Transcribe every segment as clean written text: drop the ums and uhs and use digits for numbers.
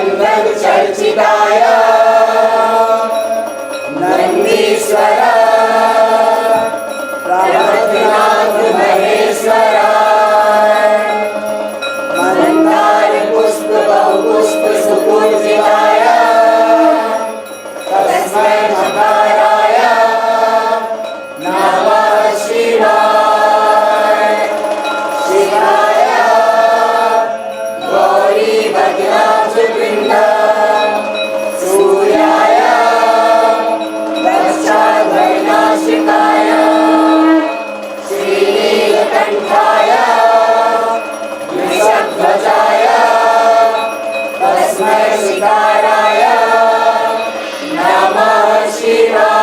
जगन्नाथ चर्चिताय नंदीश्वर प्रभृतिनाथ महेश्वर मंदार पुष्प बहुपुष्प सुपूजिताय तस्मै नकाराय नमः शिवाय। शिवाय गौरी भद्राज पिंड सूर्याय दक्षाध्वैनाशिकाय श्रीनीलकंठाय वृषध्वजाय तस्मै शिकाराय नमः शिवाय।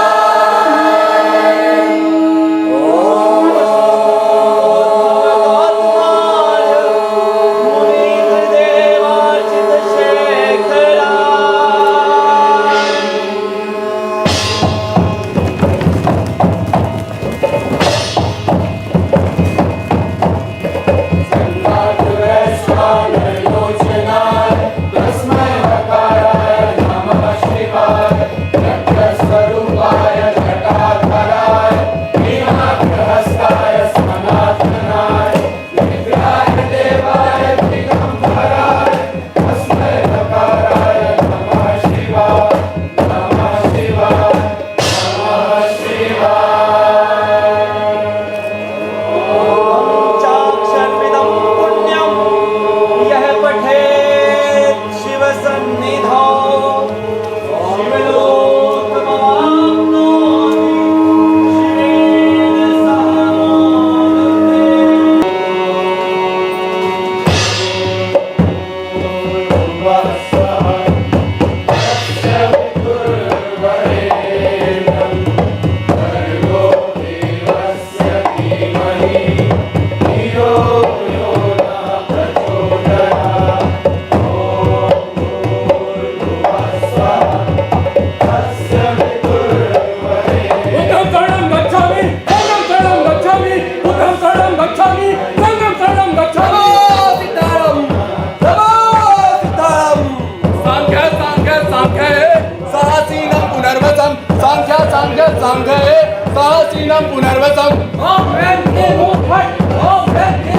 साहसीनं पुनर्वसम् ओम वेंकटे मोहन ओम वेंकटे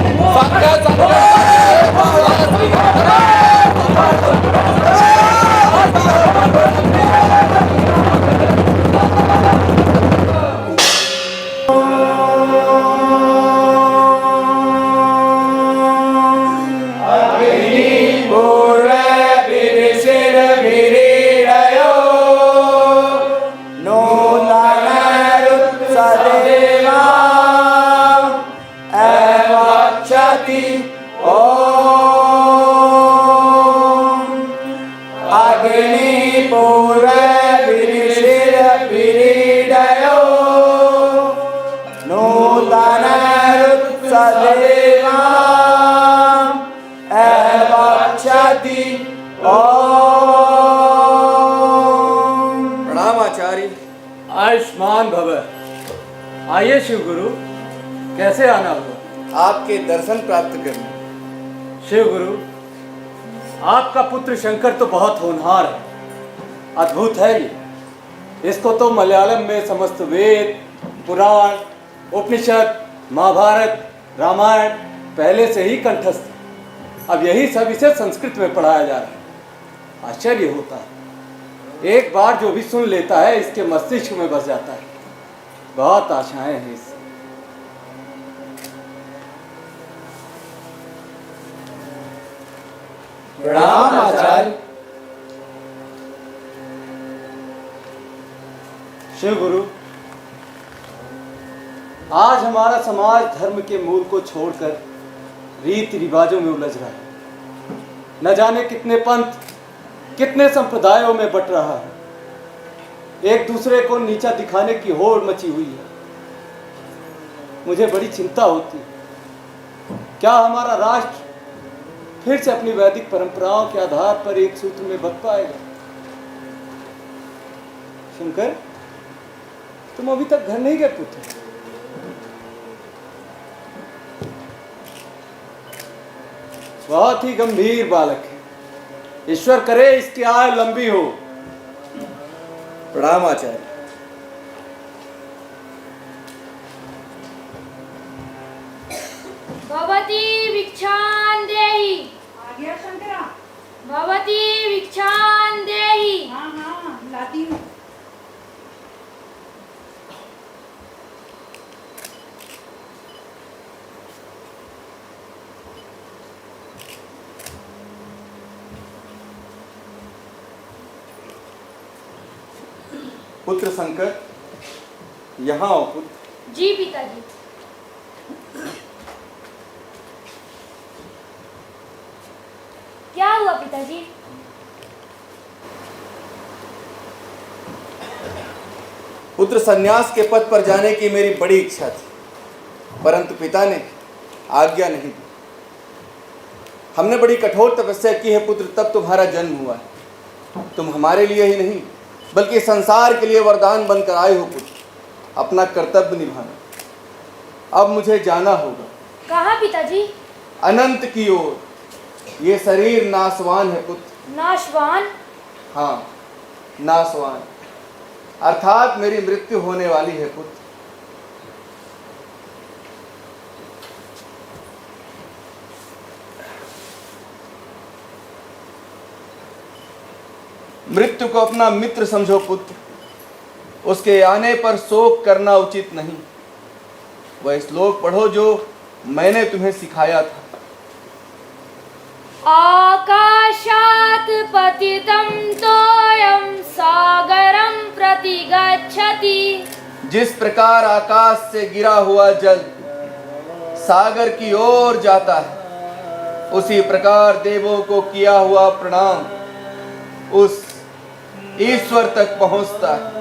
प्रणाम आचार्य। आयुष्मान भव। आइए शिव गुरु, कैसे आना हुआ? आपके दर्शन प्राप्त करने। शिव गुरु, आपका पुत्र शंकर तो बहुत होनहार है, अद्भुत है ये। इसको तो मलयालम में समस्त वेद, पुराण, उपनिषद, महाभारत, रामायण पहले से ही कंठस्थ। अब यही सब इसे संस्कृत में पढ़ाया जा रहा है। आश्चर्य होता है, एक बार जो भी सुन लेता है इसके मस्तिष्क में बस जाता है। बहुत आशाएं हैं इससे। प्रणाम आचार्य। शिव गुरु, आज हमारा समाज धर्म के मूल को छोड़कर रीति रिवाजों में उलझ रहा है। न जाने कितने पंथ, कितने संप्रदायों में बट रहा है। एक दूसरे को नीचा दिखाने की होड़ मची हुई है। मुझे बड़ी चिंता होती है, क्या हमारा राष्ट्र फिर से अपनी वैदिक परंपराओं के आधार पर एक सूत्र में बंध पाएगा? शंकर, तुम अभी तक घर नहीं गए पुत्र? बहुत ही गंभीर बालक है। ईश्वर करे इसकी आयु लंबी हो। प्रणाम आचार्य। भवती भिक्षां देहि। आ गया शंकरा? भवती भिक्षां देहि। हाँ हाँ लाती हूँ। पुत्र शंकर, यहाँ आओ पुत्र। जी पिताजी। क्या हुआ पिताजी? पुत्र, संन्यास के पद पर जाने की मेरी बड़ी इच्छा थी, परंतु पिता ने आज्ञा नहीं दी। हमने बड़ी कठोर तपस्या की है पुत्र, तब तुम्हारा जन्म हुआ है। तुम हमारे लिए ही नहीं बल्कि संसार के लिए वरदान बनकर आए हो पुत्र। अपना कर्तव्य निभाना। अब मुझे जाना होगा। कहाँ पिताजी? अनंत की ओर। ये शरीर नाशवान है पुत्र। नाशवान? हाँ, नाशवान अर्थात मेरी मृत्यु होने वाली है पुत्र। मृत्यु को अपना मित्र समझो पुत्र। उसके आने पर शोक करना उचित नहीं। वह श्लोक पढ़ो जो मैंने तुम्हें सिखाया था। आकाशात् पतितं तोयं सागरं प्रति गच्छति। जिस प्रकार आकाश से गिरा हुआ जल सागर की ओर जाता है, उसी प्रकार देवों को किया हुआ प्रणाम उस ईश्वर तक पहुंचता है।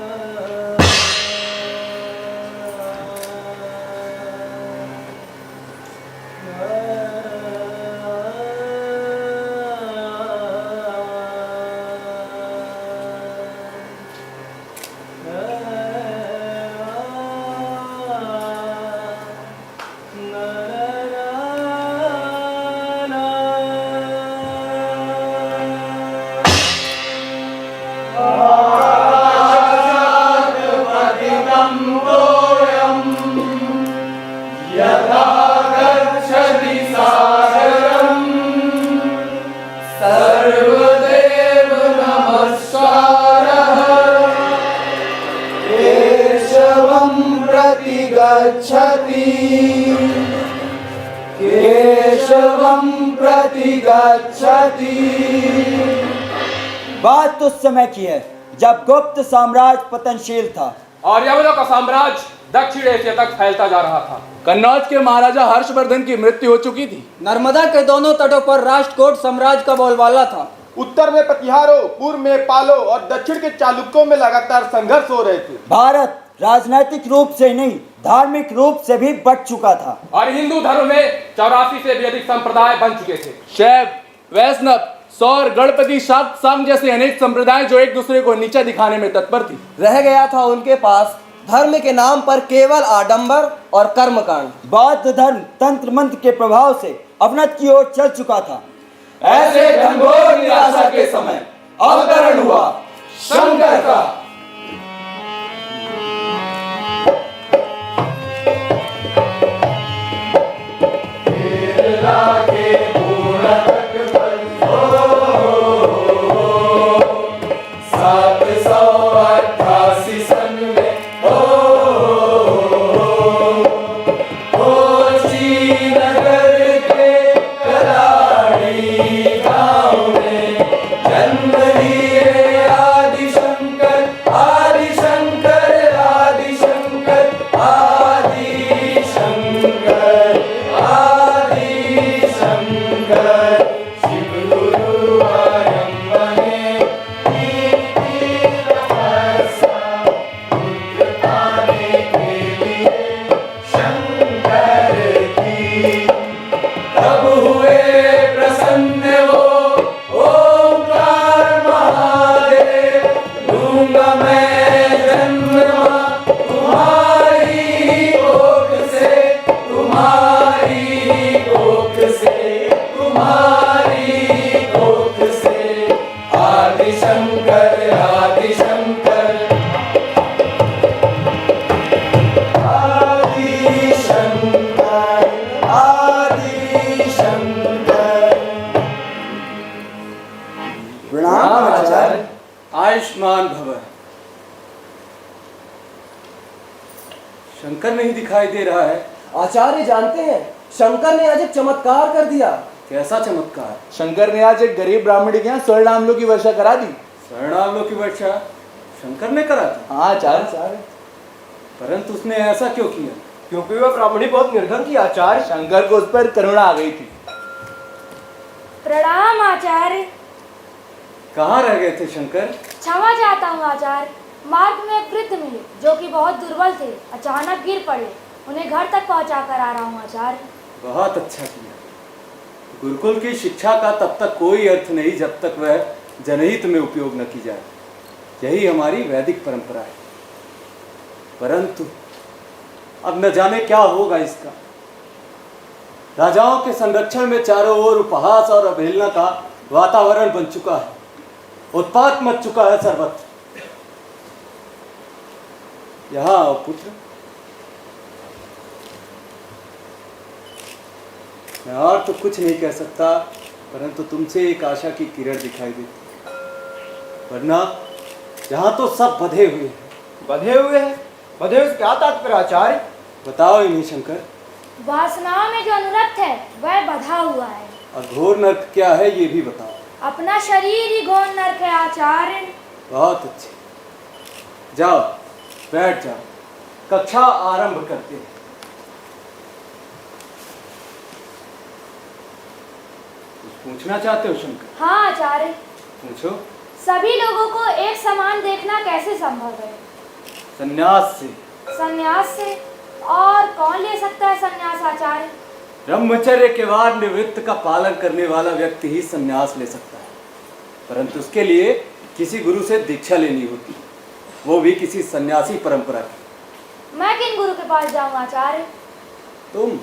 बात तो उस समय की है जब गुप्त साम्राज्य पतनशील था और यवनों का साम्राज्य दक्षिण एशिया तक फैलता जा रहा था। कन्नौज के महाराजा हर्षवर्धन की मृत्यु हो चुकी थी। नर्मदा के दोनों तटों पर राष्ट्रकूट साम्राज्य का बोलबाला था। उत्तर में प्रतिहारों, पूर्व में पालो और दक्षिण के चालुक्यों में लगातार संघर्ष हो रहे थे। भारत राजनीतिक रूप से नहीं धार्मिक रूप से भी बढ़ चुका था और हिंदू धर्म में 84 से भी अधिक संप्रदाय बन चुके थे। शैव, वैष्णव, सौर, गणपति, शाक्त, सांग जैसे अनेक संप्रदाय जो एक दूसरे को नीचा दिखाने में तत्पर थी। रह गया था उनके पास धर्म के नाम पर केवल आडंबर और कर्मकांड। बौद्ध धर्म तंत्र मंत्र के प्रभाव से अवनत की ओर चल चुका था। ऐसे घनघोर निराशा के समय अवतरण हुआ शंकर का। जन्म लिया शंकर आदि शंकर आदि शंकर आदि शंकर। प्रणाम आचार्य। आयुष्मान भव। शंकर नहीं दिखाई दे रहा है। आचार्य जानते हैं, शंकर ने आज एक चमत्कार कर दिया। कैसा चमत्कार? शंकर ने आज एक गरीब ब्राह्मण के यहाँ स्वर्णामलों की वर्षा करा दी। स्वर्णामलों की वर्षा शंकर ने करा दी? हाँ आचार्य। परंतु उसने ऐसा क्यों किया? क्योंकि वह ब्राह्मणी बहुत निर्धन थी आचार्य। शंकर को उस पर करुणा आ गई थी। प्रणाम आचार्य। कहाँ रह गए थे शंकर? क्षमा चाहता हूँ आचार्य। मार्ग में एक वृद्ध मिले जो कि बहुत दुर्बल थे, अचानक गिर पड़े। उन्हें घर तक पहुँचा कर आ रहा हूँ आचार्य। बहुत अच्छा किया। गुरुकुल की शिक्षा का तब तक कोई अर्थ नहीं जब तक वह जनहित में उपयोग न की जाए। यही हमारी वैदिक परंपरा है। परंतु अब न जाने क्या होगा इसका। राजाओं के संरक्षण में चारों ओर उपहास और अवहेलना का वातावरण बन चुका है। उत्पात मच चुका है सर्वत्र। यहाँ आओ पुत्र। मैं और तो कुछ नहीं कह सकता, परंतु तुमसे एक आशा की किरण दिखाई देती। वरना यहाँ तो सब बधे हुए हैं। बधे हुए हैं? बधे हुए क्या तात्पर्य आचार्य? बताओ इन्हीं शंकर। वासनाओं में जो अनुरक्त है वह बधा हुआ है। और घोर नर्क क्या है ये भी बताओ। अपना शरीर ही घोर नरक है आचार्य। बहुत अच्छे। जाओ बैठ जाओ, कक्षा आरंभ करते हैं। कुछ पूछना चाहते हो शंकर? हाँ आचार्य। पूछो। सभी लोगों को एक समान देखना कैसे संभव है? संन्यास से। संन्यास से? और कौन ले सकता है संन्यास आचार्य? ब्रह्मचर्य के वार निवृत्त का पालन करने वाला व्यक्ति ही संन्यास ले सकता है। परंतु उसके लिए किसी गुरु से दीक्षा लेनी होती, वो भी किसी सन्यासी परंपरा की। मैं किन गुरु के पास जाऊं आचार्य? तुम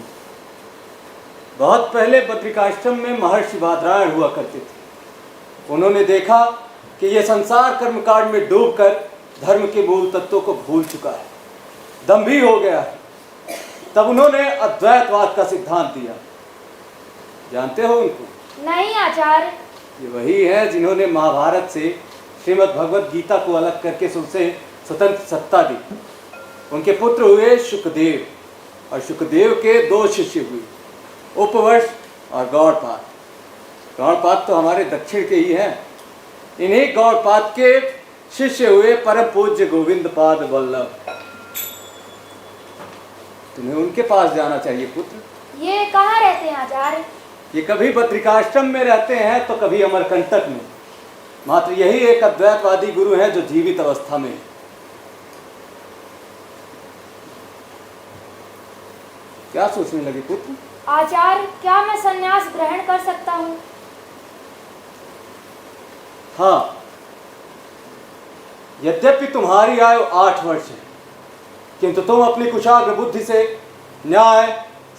बहुत पहले बद्रिकाश्रम में महर्षि बादरायण हुआ करते थे। उन्होंने देखा कि यह संसार कर्मकांड में डूबकर धर्म के मूल तत्वों को भूल चुका है, दंभी हो गया है। तब उन्होंने अद्वैतवाद का सिद्धांत दिया। जानते हो उनको? नहीं आचार्य। ये वही है जिन्होंने महाभारत से श्रीमद् भगवत गीता को अलग करके उसे स्वतंत्र सत्ता दी। उनके पुत्र हुए शुकदेव, और शुकदेव के दो शिष्य हुए, उपवर्ष और गौड़पाद। गौड़पाद तो हमारे दक्षिण के ही हैं। इन्हीं गौड़पाद के शिष्य हुए परम पूज्य गोविंद पाद वल्लभ। तुम्हें उनके पास जाना चाहिए पुत्र। ये कहाँ रहते हैं आचार्य? ये कभी बद्रिकाश्रम में रहते हैं तो कभी अमरकंटक में। मात्र यही एक अद्वैतवादी गुरु हैं जो जीवित अवस्था में। क्या सोचने लगे पुत्र? आचार्य, क्या मैं संन्यास ग्रहण कर सकता हूँ? हाँ, यद्यपि तुम्हारी आयु 8 वर्ष है, किंतु तुम अपनी कुशाग्र बुद्धि से न्याय,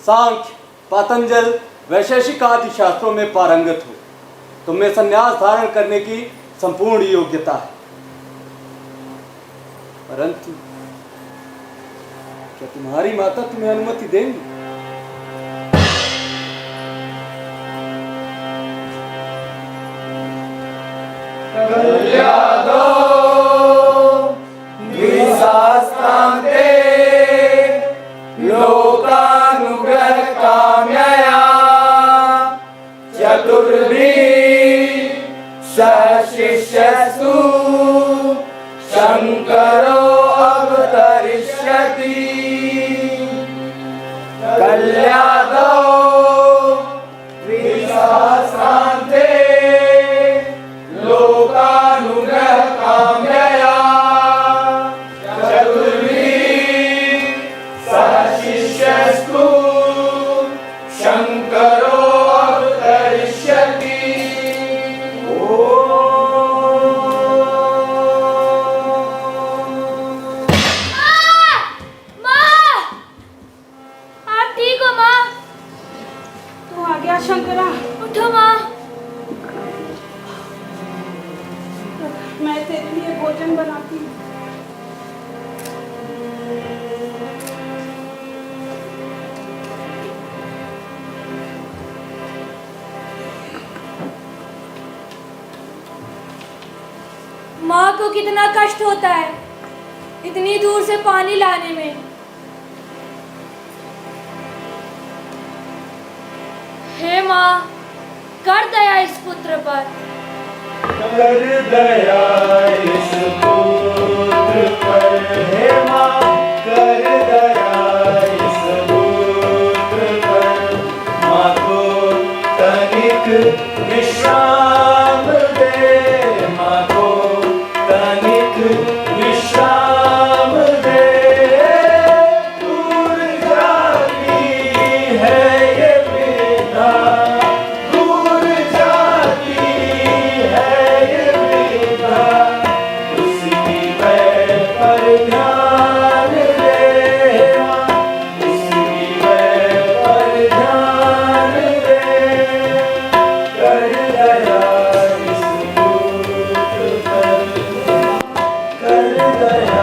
सांख्य, पातंजल, वैशेषिक आदि शास्त्रों में पारंगत हो। तुम में संन्यास धारण करने की संपूर्ण योग्यता है। परंतु क्या तुम्हारी माता तुम्हें अनुमति देंगी? कल्यादो द्विशास्त्रान्ते लोकानुग्रह काम्यया चतुर्भिः शिष्यसु शंकरो अवतरिष्यति। कल्यादो द्विशास्त्रान्ते लोकानुग्रह काम्यया चतुर्भिः शिष्यस्तु शंकरो अवतरिष्यति। आप ठीक हो माँ? तू आ गया शंकरा। उठो माँ। मैं तेरे लिए भोजन बनाती हूँ। माँ को कितना कष्ट होता है इतनी दूर से पानी लाने में। हे माँ, कर दया इस पुत्र पर। कर दया इस पुत्र पर, हे माँ कर दया इस पुत्र पर। माँ को तनिक विश्राम दे, माँ को तनिक विश्राम दे। दूर जाती है ये बेटा, दूर जाती है ये बेटा। उसकी पैर पर ध्यान दे, उसकी पैर पर ध्यान दे। कर दया इस पुत्र पर, कर दया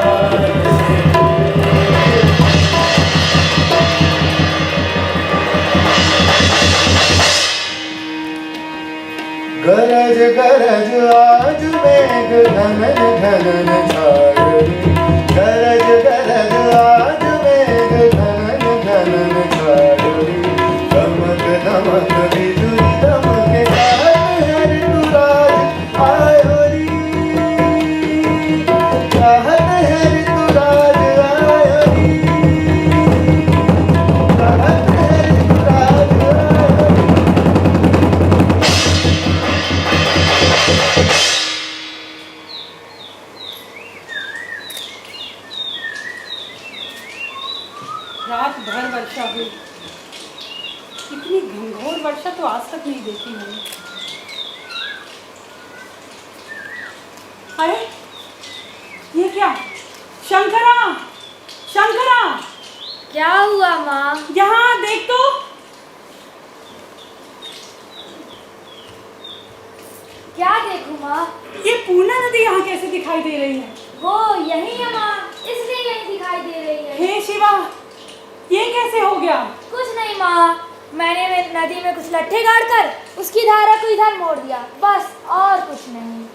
इस गरज गरज आज मेघ घनन घनन छाड़ी। गरज गरज आज मेघ घनन घनन छाड़ी। दमक दमक बिजुली दमके चाहत है ऋतुराज आयो री। चाहत है ऋतुराज आयो री। चाहत है ऋतुराज आयो री। रात भर वर्षा हुई। इतनी घनघोर वर्षा तो आज तक नहीं देखी मैंने। अरे ये क्या? शंकरा, शंकरा, क्या हुआ माँ? यहाँ देख तो। क्या देखूं माँ? ये पूर्णा नदी यहाँ कैसे दिखाई दे रही है? वो यही है माँ, इसलिए यही दिखाई दे रही है। हे शिवा, ये कैसे हो गया? कुछ नहीं माँ, मैंने नदी में कुछ लट्ठे गाड़ कर उसकी धारा को इधर मोड़ दिया, बस और कुछ नहीं।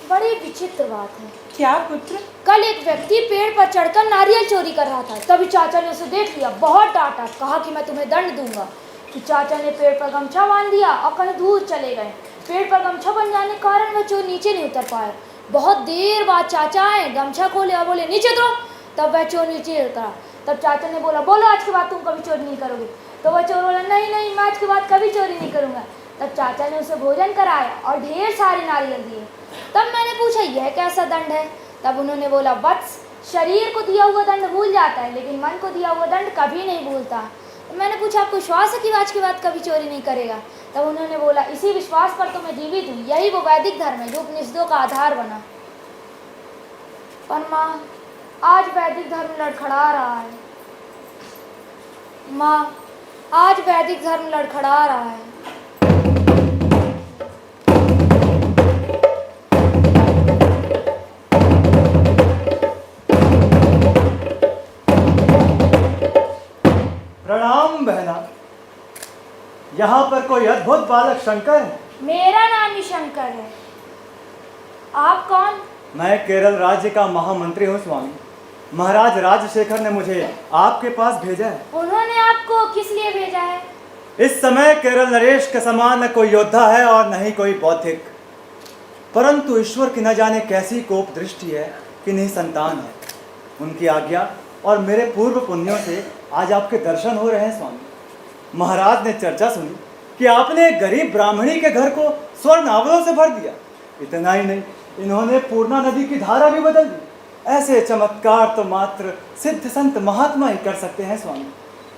बड़ी विचित्र बात है। क्या पुत्र? कल एक व्यक्ति पेड़ पर चढ़कर नारियल चोरी कर रहा था, तभी चाचा ने उसे देख लिया, बहुत डांटा, कहा कि मैं तुम्हें दंड दूंगा। कि चाचा ने पेड़ पर गमछा बांध दिया और कहीं दूर चले गए। पेड़ पर गमछा बन जाने के कारण वह चोर नीचे नहीं उतर पाया। बहुत देर बाद चाचा आए, गमछा खोले और बोले नीचे उतरो। तब वह चोर नीचे उतरा। तब चाचा ने बोला बोलो आज के बाद तुम कभी चोरी नहीं करोगे। तो वह चोर बोला नहीं नहीं, मैं आज के बाद कभी चोरी नहीं करूँगा। तब चाचा ने उसे भोजन कराया और ढेर सारे नारियल दिए। तब मैंने पूछा यह कैसा दंड है? तब उन्होंने बोला वत्स, शरीर को दिया हुआ दंड भूल जाता है लेकिन मन को दिया हुआ दंड कभी नहीं भूलता। तो मैंने पूछा आपको विश्वास है कि आज के बाद कभी चोरी नहीं करेगा? तब उन्होंने बोला इसी विश्वास पर तो मैं जीवित हूँ, यही वो वैदिक धर्म है जो उपनिषदों का आधार बना। पर माँ, आज वैदिक धर्म लड़खड़ा रहा है। माँ, आज वैदिक धर्म लड़खड़ा रहा है। प्रणाम बहना। यहाँ पर कोई अद्भुत बालक शंकर है। मेरा नाम ही शंकर है। आप कौन? मैं केरल राज्य का महामंत्री हूँ स्वामी। महाराज राजशेखर ने मुझे आपके पास भेजा है। उन्होंने आपको किस लिए भेजा है? इस समय केरल नरेश के समान न कोई योद्धा है और न ही कोई बौद्धिक, परंतु ईश्वर की न जाने कैसी कोप दृष्टि है कि नहीं संतान है। उनकी आज्ञा और मेरे पूर्व पुण्यों से आज आपके दर्शन हो रहे हैं स्वामी। महाराज ने चर्चा सुनी कि आपने एक गरीब ब्राह्मणी के घर को स्वर्ण आवलों से भर दिया। इतना ही नहीं, इन्होंने पूर्णा नदी की धारा भी बदल दी। ऐसे चमत्कार तो मात्र सिद्ध संत महात्मा ही कर सकते हैं स्वामी।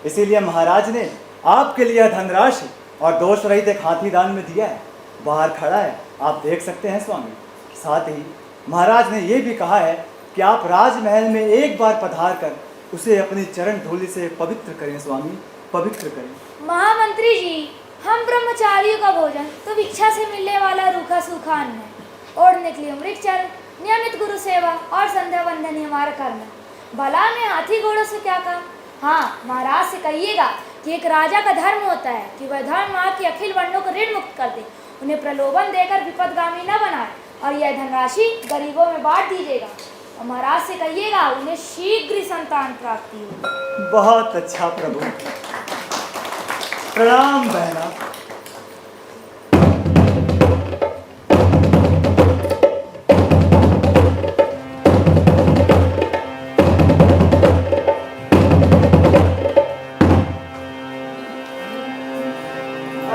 इसीलिए महाराज ने आपके लिए धनराशि और दोष रहित एक हाथी दान में दिया है। बाहर खड़ा है, आप देख सकते हैं स्वामी। साथ ही महाराज ने यह भी कहा है कि आप राजमहल में एक बार पधार कर उसे अपनी चरण धूलि से पवित्र करें स्वामी, पवित्र करें। महामंत्री जी, हम ब्रह्मचारियों का भोजन तो भिक्षा से मिलने वाला रूखा सूखा अन्न है। ओढ़ने के लिए मृगचर्य, नियमित गुरु सेवा और संध्या वंदन ही हमारा कर्म है। भला में हाथी घोड़ों से क्या काम। हाँ, महाराज से कहिएगा कि एक राजा का धर्म होता है कि वह धर्म माँ के अखिल वर्णों को ऋण मुक्त कर दे, उन्हें प्रलोभन देकर विपदगामी न बनाए और यह धनराशि गरीबों में बांट दीजिएगा। और महाराज से कहिएगा उन्हें शीघ्र संतान प्राप्ति हो। बहुत अच्छा प्रभु। प्रणाम बहना।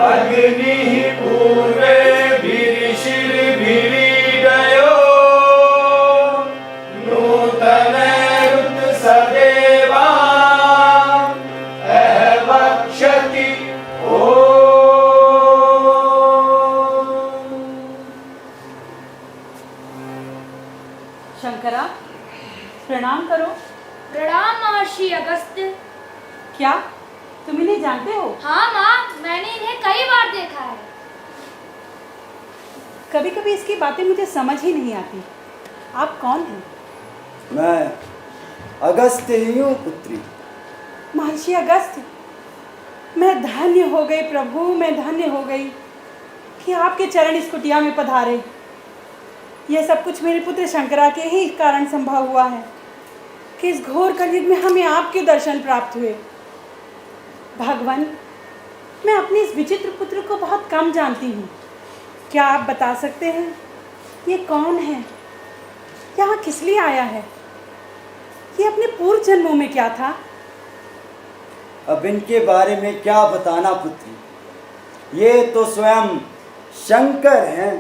अग्नि पूर्वे भिरिशिरभिरीडयो नूतन ऋत सदेवा वक्षति शंकरा, प्रणाम करो। प्रणाम महर्षि अगस्त्य। क्या तुम इन्हें जानते हो? हाँ माँ, मैंने इन्हें कई बार देखा है। कभी कभी इसकी बातें मुझे समझ ही नहीं आती। आप कौन हैं? मैं अगस्त्य ही हूँ पुत्री। महर्षि अगस्त्य, मैं धन्य हो गई प्रभु, मैं धन्य हो गई कि आपके चरण इस कुटिया में पधारे। यह सब कुछ मेरे पुत्र शंकरा के ही कारण संभव हुआ है कि इस घोर कलयुग में हमें आपके दर्शन प्राप्त हुए। भगवान, मैं अपने इस विचित्र पुत्र को बहुत कम जानती हूँ। क्या आप बता सकते हैं ये कौन है, यहाँ किस लिए आया है, ये अपने पूर्व जन्मों में क्या था? अब इनके बारे में क्या बताना पुत्री, ये तो स्वयं शंकर हैं।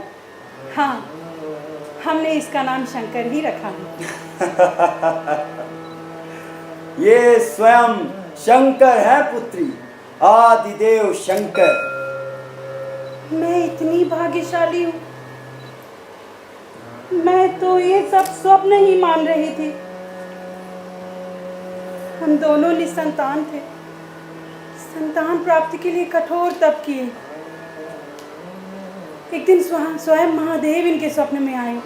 हाँ, हमने इसका नाम शंकर ही रखा है। ये स्वयं शंकर है पुत्री, आदिदेव शंकर। मैं इतनी भाग्यशाली हूँ। मैं तो ये सब स्वप्न ही मान रही थी। हम दोनों निसंतान थे, संतान प्राप्ति के लिए कठोर तप किए। एक दिन स्वयं महादेव इनके स्वप्न में आए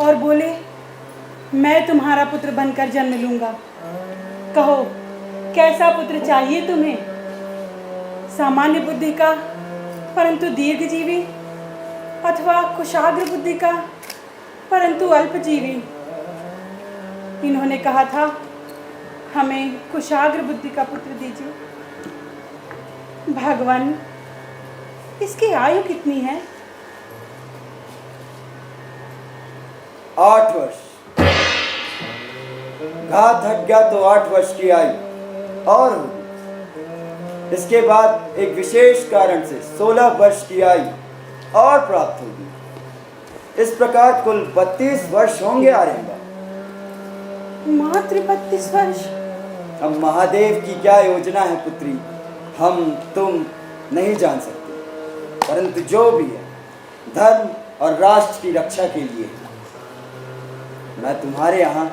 और बोले, मैं तुम्हारा पुत्र बनकर जन्म लूंगा। कहो, कैसा पुत्र चाहिए तुम्हें? सामान्य बुद्धि का परंतु दीर्घजीवी, अथवा कुशाग्र बुद्धि का परंतु अल्पजीवी? इन्होंने कहा था, हमें कुशाग्र बुद्धि का पुत्र दीजिए। भगवान, इसकी आयु कितनी है? 8 वर्ष। घात हट गया तो 8 वर्ष की आयु और होगी। इसके बाद एक विशेष कारण से 16 वर्ष की आयु और प्राप्त होगी। इस प्रकार कुल 32 वर्ष होंगे आर्यभा। मात्र 32 वर्ष? अब महादेव की क्या योजना है पुत्री, हम तुम नहीं जान सकते, परंतु जो भी है धर्म और राष्ट्र की रक्षा के लिए है। मैं तुम्हारे यहाँ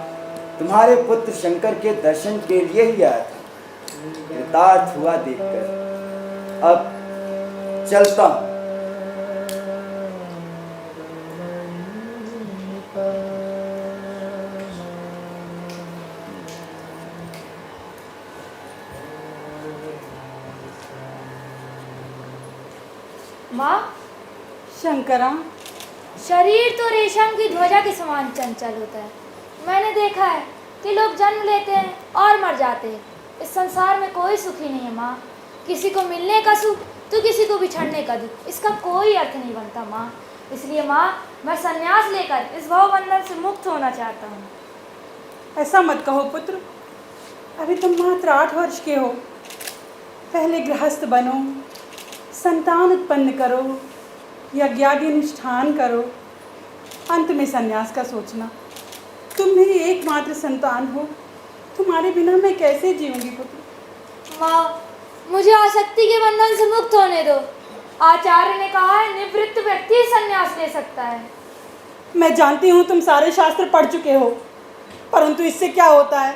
तुम्हारे पुत्र शंकर के दर्शन के लिए ही आया था। कृतार्थ हुआ देखकर अब चलता हूँ। माँ, शंकरा, शरीर तो रेशम की ध्वजा के समान चंचल होता है। मैंने देखा है कि लोग जन्म लेते हैं और मर जाते हैं। इस संसार में कोई सुखी नहीं है माँ। किसी को मिलने का सुख तो किसी को बिछड़ने का दुख, इसका कोई अर्थ नहीं बनता माँ। इसलिए माँ, मैं संन्यास लेकर इस भवबंधन से मुक्त होना चाहता हूँ। ऐसा मत कहो पुत्र, अभी तुम मात्र 8 वर्ष के हो। पहले गृहस्थ बनो, संतान उत्पन्न करो, यज्ञानुष्ठान करो, अंत में संन्यास का सोचना। तुम मेरी एकमात्र संतान हो, तुम्हारे बिना मैं कैसे जीऊंगी पुत्र? माँ, मुझे आसक्ति के बंधन से मुक्त होने दो। आचार्य ने कहा है, निवृत्त व्यक्ति ही संन्यास ले सकता है। मैं जानती हूँ तुम सारे शास्त्र पढ़ चुके हो, परंतु इससे क्या होता है?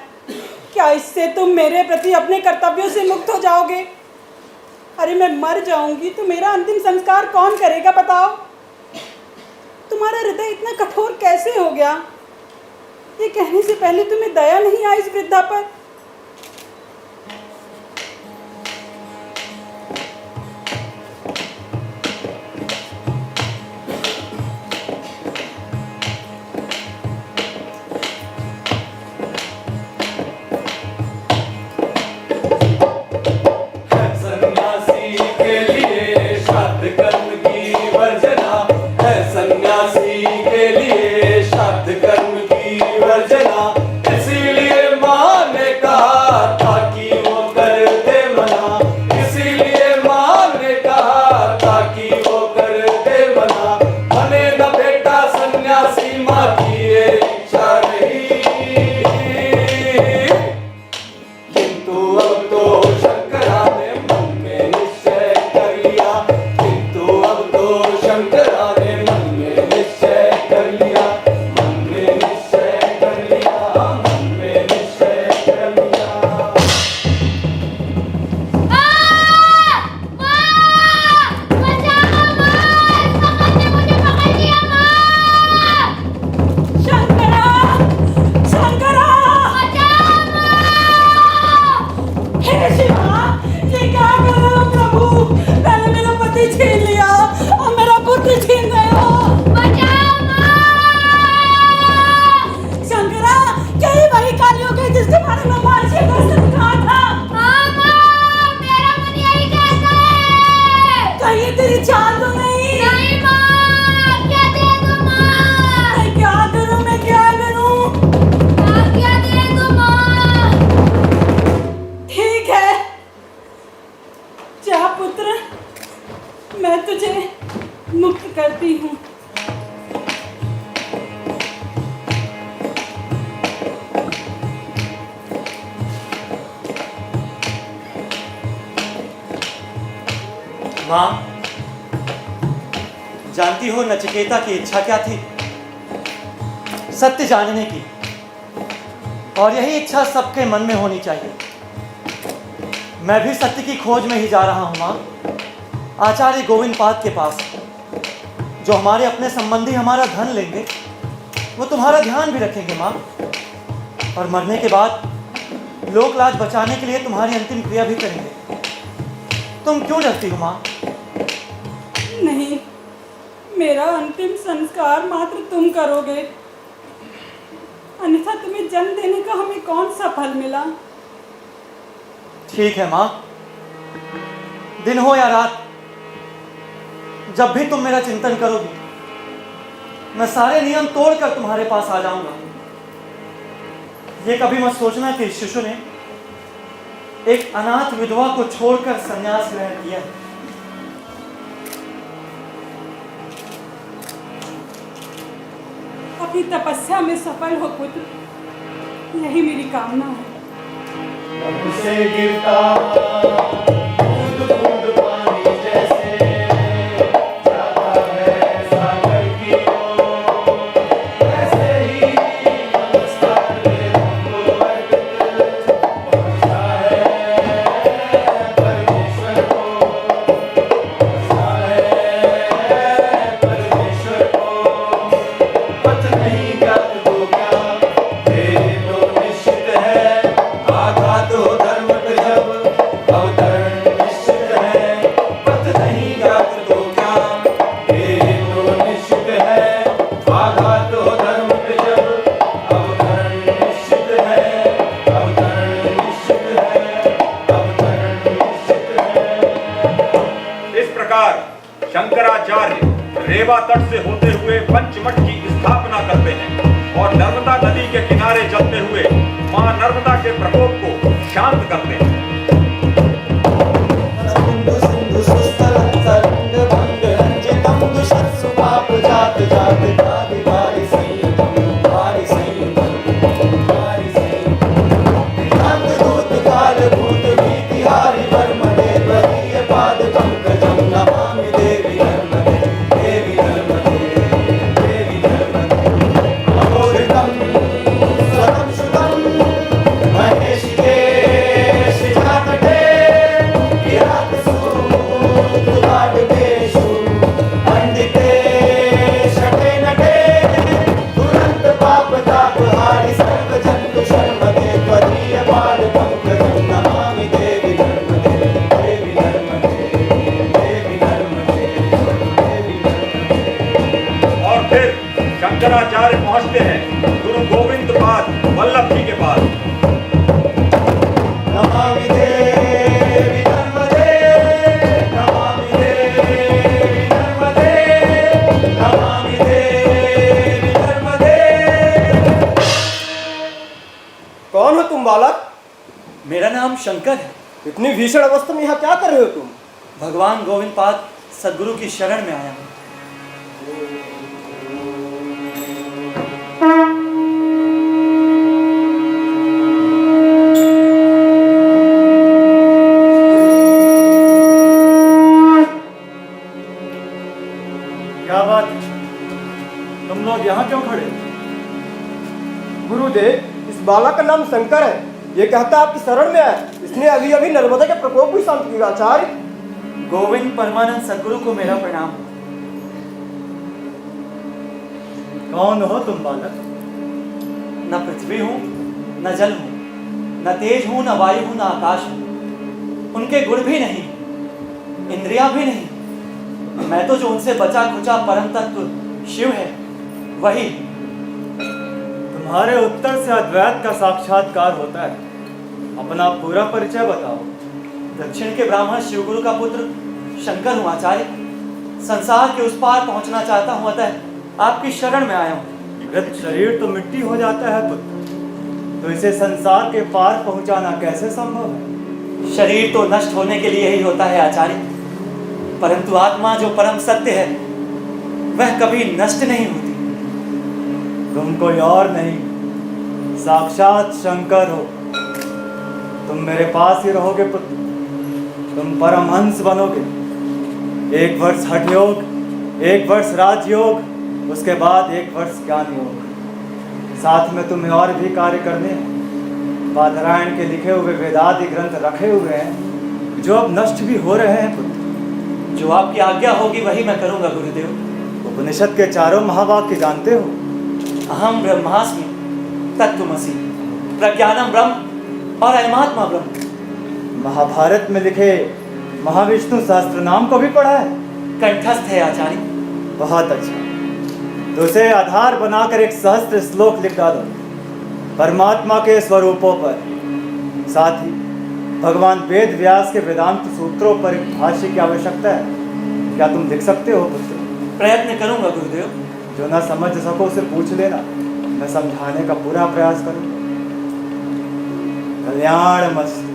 क्या इससे तुम मेरे प्रति अपने कर्तव्यों से मुक्त हो जाओगे? अरे मैं मर जाऊंगी तो मेरा अंतिम संस्कार कौन करेगा बताओ? तुम्हारा हृदय इतना कठोर कैसे हो गया? ये कहने से पहले तुम्हें दया नहीं आई इस वृद्धा पर? सन्यासी के लिए श्राद्ध कर्म की वर्जना है, सन्यासी के लिए श्राद्ध कर्म की वर्जना। इसीलिए माँ ने कहा था कि वो कर दे मना, इसीलिए माँ ने कहा था कि वो कर दे मना। बने न बेटा सन्यासी, माँ की ये इच्छा रही, किंतु अब तो शंकरा ने मन में निश्चय कर लिया, किंतु अब तो शंकरा ने मन में निश्चय कर लिया, मन में निश्चय कर लिया, मन में निश्चय कर लिया। शंकरा! शंकरा! हे शिवा! ये क्या कर रहे हो प्रभु? पहले मेरा पति छीन लिया और मेरा पुत्र छीन गए हो। शंकरा! क्या ये वही काली हो गई जिसके बारे में महर्षि अगस्त्य ने कहा था? कहीं ये तेरी चाल तो नहीं? मैं क्या करूं, मैं क्या करूं? ठीक है, जा पुत्र, मैं तुझे मुक्त करती हूँ। माँ, जानती हो नचिकेता की इच्छा क्या थी? सत्य जानने की। और यही इच्छा सबके मन में होनी चाहिए। मैं भी सत्य की खोज में ही जा रहा हूँ माँ, आचार्य गोविंद पाद के पास। जो हमारे अपने संबंधी हमारा धन लेंगे, वो तुम्हारा ध्यान भी रखेंगे माँ। और मरने के बाद लोक लाज बचाने के लिए तुम्हारी अंतिम क्रिया भी करेंगे। तुम क्यों डरती हो माँ? नहीं, मेरा अंतिम संस्कार मात्र तुम करोगे, अन्यथा तुम्हें जन्म देने का हमें कौन सा फल मिला? ठीक है माँ, दिन हो या रात, जब भी तुम मेरा चिंतन करोगी, मैं सारे नियम तोड़कर तुम्हारे पास आ जाऊंगा। ये कभी मत सोचना कि शिशु ने एक अनाथ विधवा को छोड़कर संन्यास ग्रहण किया है। अपनी तपस्या में सफल हो पुत्र, यही मेरी कामना है। अब से गिरता बूंद बूंद पानी जैसे जाता है सागर की ओर, ऐसे ही नमस्कार में हमको अर्पित पहुंचा है परमेश्वर को, पहुंचा है परमेश्वर को। पथ नहीं ज्ञात तो क्या, तेरे तो निश्चित है, आघात हो धर्म पे जब अवतरण निश्चित है। पथ नहीं ज्ञात तो क्या, तेरे तो निश्चित है, आघात हो धर्म पे जब अवतरण निश्चित है, अवतरण निश्चित है, अवतरण निश्चित है। इस प्रकार शंकराचार्य रेवा तट से होते हुए पंचमठ की स्थापना करते हैं और नर्मदा नदी के किनारे चलते हुए मां नर्मदा के प्रकोप को शांत करते हैं। सिंधु सिंधु सुस्थलं तरंग भंग रंजितं दुषत्सु पाप जात जात भारि भारि संयुतं भारि संयुतं भारि संयुतं। कांत दूत काल भूत भीति हारि वर्मणे त्वदीय पाद पंकजं नमामि देवी नर्मदे, देवी नर्मदे, देवी नर्मदे। अघोरितं स्वरं श्रुतं फिर शंकराचार्य पहुंचते हैं गुरु गोविंद पाद वल्लभ जी के पास। नमामि देवी नर्मदे, नमामि देवी नर्मदे, नमामि देवी नर्मदे। कौन हो तुम बालक? मेरा नाम शंकर है। इतनी भीषण अवस्था में यहाँ क्या कर रहे हो तुम? भगवान गोविंद पाद सदगुरु की शरण में आया हूँ। क्या बात है? तुम लोग यहाँ क्यों खड़े? गुरुदेव, इस बालक का नाम शंकर है। ये कहता है आपकी शरण में आया। इसने अभी अभी नर्मदा के प्रकोप भी शांत किया। आचार्य गोविंद परमानंद सदगुरु को मेरा प्रणाम। कौन हो तुम बालक? न पृथ्वी हूँ, न जल हूँ, न तेज हूँ, न वायु हूँ, न आकाश हूँ। उनके गुण भी नहीं, इंद्रियां भी नहीं। मैं तो जो उनसे बचा खुचा परम तत्व शिव है, वही। तुम्हारे उत्तर से अद्वैत का साक्षात्कार होता है। अपना पूरा परिचय बताओ। दक्षिण के ब्राह्मण शिवगुरु का पुत्र शंकर हूँ आचार्य। संसार के उस पार पहुंचना चाहता हूँ, अतः आपकी शरण में आया हूँ। मृत शरीर तो मिट्टी हो जाता है पुत्र, तो इसे संसार के पार पहुंचाना कैसे संभव है? शरीर तो नष्ट होने के लिए ही होता है आचार्य, परंतु आत्मा जो परम सत्य है वह कभी नष्ट नहीं होती। तुम कोई और नहीं, साक्षात शंकर हो। तुम मेरे पास ही रहोगे पुत्र। तुम परमहंस बनोगे। 1 वर्ष हठ योग, 1 वर्ष राजयोग, उसके बाद 1 वर्ष ज्ञान योग। साथ में तुम्हें और भी कार्य करने हैं। बादरायण के लिखे हुए वेदादि ग्रंथ रखे हुए हैं, जो अब नष्ट भी हो रहे हैं पुत्र। जो आपकी आज्ञा होगी वही मैं करूंगा गुरुदेव। उपनिषद के 4 महावाक्य जानते हो? अहम ब्रह्मास्मि तत्त्वमसि, प्रज्ञानम ब्रह्म और अयमात्मा ब्रह्म। महाभारत में लिखे महाविष्णु सहस्त्र नाम को भी पढ़ा है? कंठस्थ है आचार्य। बहुत अच्छा, तो उसे आधार बनाकर एक सहस्त्र श्लोक लिख डालो परमात्मा के स्वरूपों पर। साथ ही भगवान वेद व्यास के वेदांत सूत्रों पर एक भाष्य की आवश्यकता है। क्या तुम लिख सकते हो पुत्र? प्रयत्न करूंगा गुरुदेव। जो ना समझ सको उसे पूछ लेना, मैं समझाने का पूरा प्रयास करूंगा। कल्याण मस्तु।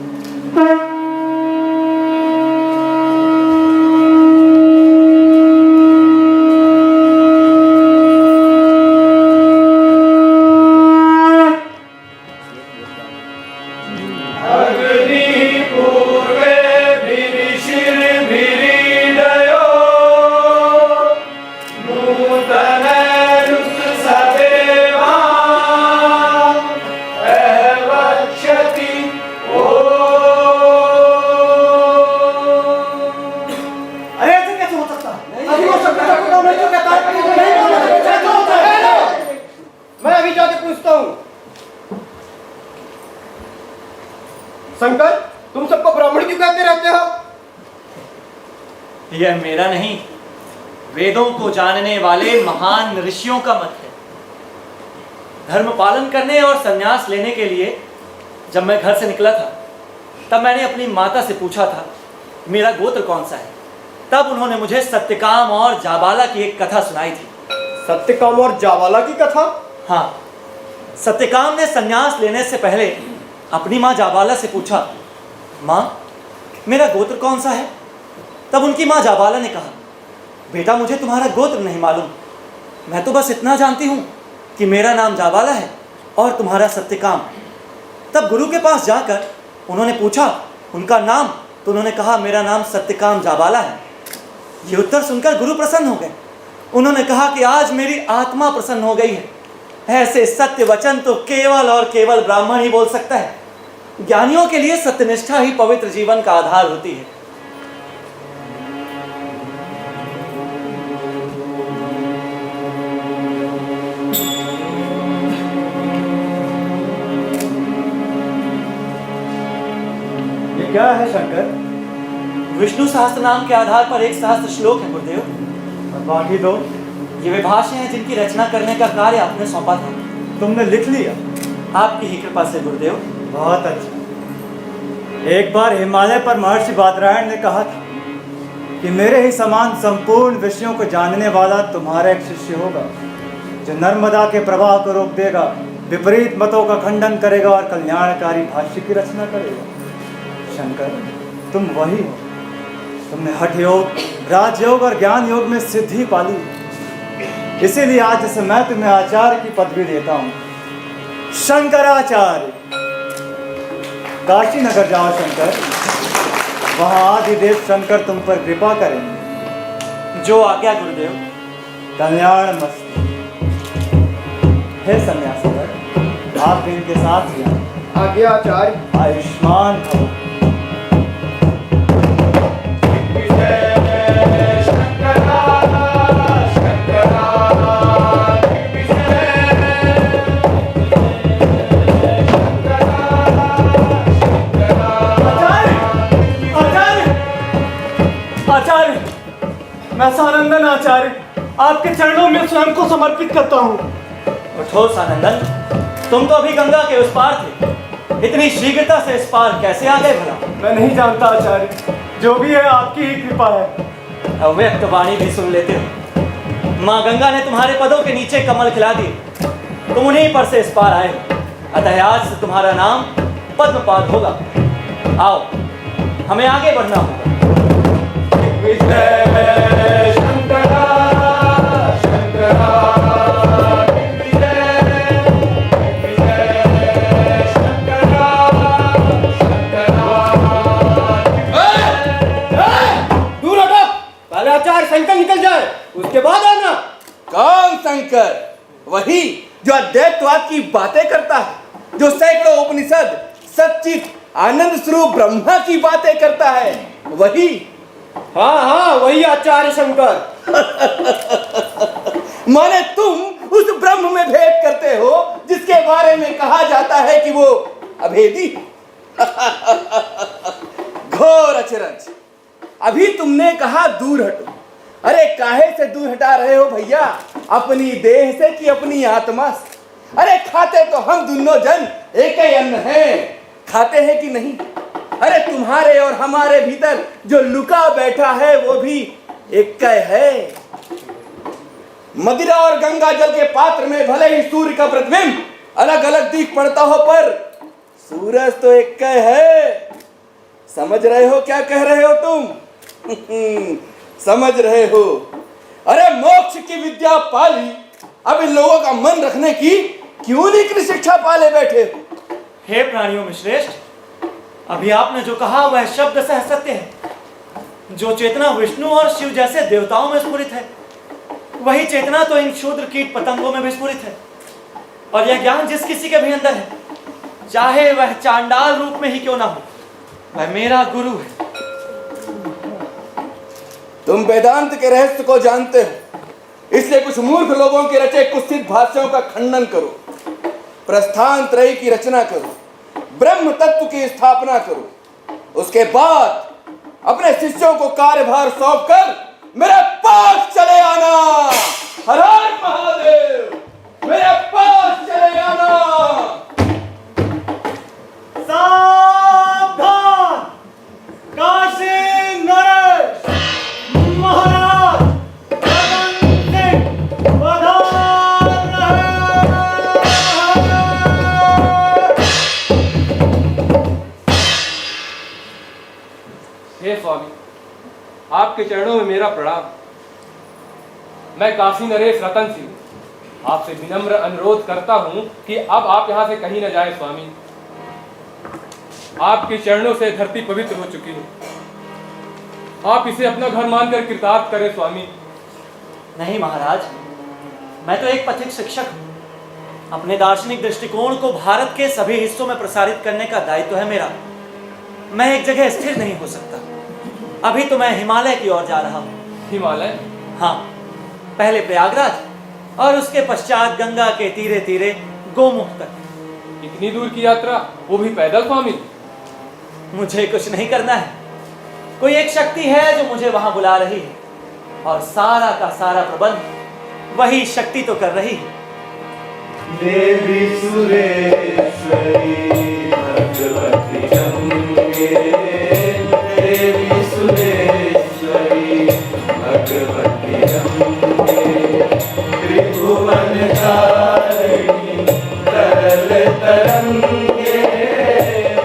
शंकर, तुम सबको ब्राह्मण क्यों कहते रहते हो? यह मेरा नहीं, वेदों को जानने वाले महान ऋषियों का मत है। धर्म पालन करने और संन्यास लेने के लिए जब मैं घर से निकला था, तब मैंने अपनी माता से पूछा था मेरा गोत्र कौन सा है। तब उन्होंने मुझे सत्यकाम और जाबाला की एक कथा सुनाई थी। सत्यकाम और जाबाला की कथा? हाँ, सत्यकाम ने संन्यास लेने से पहले अपनी माँ जाबाला से पूछा, माँ मेरा गोत्र कौन सा है? तब उनकी माँ जाबाला ने कहा, बेटा मुझे तुम्हारा गोत्र नहीं मालूम, मैं तो बस इतना जानती हूँ कि मेरा नाम जाबाला है और तुम्हारा सत्यकाम। तब गुरु के पास जाकर उन्होंने पूछा उनका नाम, तो उन्होंने कहा मेरा नाम सत्यकाम जाबाला है। ये उत्तर सुनकर गुरु प्रसन्न हो गए। उन्होंने कहा कि आज मेरी आत्मा प्रसन्न हो गई है। ऐसे सत्य वचन तो केवल और केवल ब्राह्मण ही बोल सकता है। ज्ञानियों के लिए सत्यनिष्ठा ही पवित्र जीवन का आधार होती है। ये क्या है शंकर? विष्णु सहस्त्र नाम के आधार पर एक सहस्त्र श्लोक है गुरुदेव। और बाकी दो? ये वे भाष्य हैं जिनकी रचना करने का कार्य आपने सौंपा था। तुमने लिख लिया? आपकी ही कृपा से गुरुदेव। बहुत अच्छा। एक बार हिमालय पर महर्षि बादरायण ने कहा था कि मेरे ही समान संपूर्ण विषयों को जानने वाला तुम्हारा एक शिष्य होगा, जो नर्मदा के प्रवाह को रोक देगा, विपरीत मतों का खंडन करेगा और कल्याणकारी भाष्य की रचना करेगा। शंकर, तुम वही हो। तुमने हठ योग, राजयोग और ज्ञान योग में सिद्धि पाली। इसीलिए आज से मैं तुम्हें आचार्य की पदवी देता हूँ, शंकराचार्य। काशी नगर जाओ शंकर, वहाँ आदिदेव शंकर तुम पर कृपा करेंगे। जो आज्ञा गुरुदेव। कल्याण मस्त। हे सन्यासी, आप भी इनके साथ ही आए। आज्ञा आचार्य। आयुष्मान भव। आचार्य, मैं सानंदन आचार्य आपके चरणों में स्वयं को समर्पित करता हूँ। उठो सानंदन, तुम तो अभी गंगा के उस पार थे, इतनी शीघ्रता से इस पार कैसे आ गए भला? मैं नहीं जानता आचार्य, जो भी है आपकी ही कृपा है। अव्यक्त वाणी भी सुन लेते हो। माँ गंगा ने तुम्हारे पदों के नीचे कमल खिला दिए, तुम उन्हीं पर से इस पार आए हो, अतः आज से तुम्हारा नाम पद्मपाद होगा। आओ, हमें आगे बढ़ना होगा। दूर हटो, पहले आचार्य शंकर निकल जाए, उसके बाद आना। कौन शंकर? वही जो अद्वैतवाद की बातें करता है, जो सैकड़ों उपनिषद सच्चित आनंद स्वरूप ब्रह्मा की बातें करता है, वही। हाँ हाँ, वही आचार्य शंकर। माने तुम उस ब्रह्म में भेद करते हो जिसके बारे में कहा जाता है कि वो अभेदी। घोर अचरज। अभी तुमने कहा दूर हटो। अरे काहे से दूर हटा रहे हो भैया? अपनी देह से कि अपनी आत्मा से? अरे खाते तो हम दोनों जन एक ही अन्न हैं, खाते हैं कि नहीं? अरे तुम्हारे और हमारे भीतर जो लुका बैठा है वो भी एक है। मदिरा और गंगा जल के पात्र में भले ही सूर्य का प्रतिबिंब अलग अलग दिख पड़ता हो, पर सूरज तो एक है। समझ रहे हो क्या कह रहे हो तुम? समझ रहे हो? अरे मोक्ष की विद्या पाली, अब इन लोगों का मन रखने की क्यों नहीं शिक्षा पाले बैठे हो? हे प्राणियों में श्रेष्ठ, अभी आपने जो कहा वह शब्द सह सत्य है। जो चेतना विष्णु और शिव जैसे देवताओं में स्फुरित है, वही चेतना तो इन क्षुद्र कीट पतंगों में भी स्फुरित है। और यह ज्ञान जिस किसी के भी अंदर है, चाहे वह चांडाल रूप में ही क्यों ना हो, वह मेरा गुरु है। तुम वेदांत के रहस्य को जानते हो, इसलिए कुछ मूर्ख लोगों के रचे कुत्सित भाष्यों का खंडन करो, प्रस्थान त्रयी की रचना करो, ब्रह्म तत्व की स्थापना करो, उसके बाद अपने शिष्यों को कार्यभार सौंपकर मेरे पास चले आना। हर हर महादेव, मेरे पास चले आना। सावधान! काशी नरेश महाराज रतन सिंह पधार रहे हैं। हे स्वामी, आपके चरणों में मेरा प्रणाम। मैं काशी नरेश रतन सिंह आपसे विनम्र अनुरोध करता हूं कि अब आप यहां से कहीं न जाए स्वामी। आपके चरणों से धरती पवित्र हो चुकी है, आप इसे अपना घर मानकर कृतार्थ करें स्वामी। नहीं महाराज, मैं तो एक पथिक शिक्षक हूँ। अपने दार्शनिक दृष्टिकोण को भारत के सभी हिस्सों में प्रसारित करने का दायित्व है मेरा। मैं एक जगह स्थिर नहीं हो सकता। अभी तो मैं हिमालय की ओर जा रहा हूँ। हिमालय? हाँ, पहले प्रयागराज और उसके पश्चात गंगा के तीरे तीरे गोमुख तक। इतनी दूर की यात्रा, वो भी पैदल स्वामी? मुझे कुछ नहीं करना है, कोई एक शक्ति है जो मुझे वहां बुला रही है, और सारा का सारा प्रबंध वही शक्ति तो कर रही है। देवी सुरेश्वरी भगवती गंगे, देवी सुरेश्वरी भगवती गंगे, त्रिभुवन तारिणी तरल तरंगे,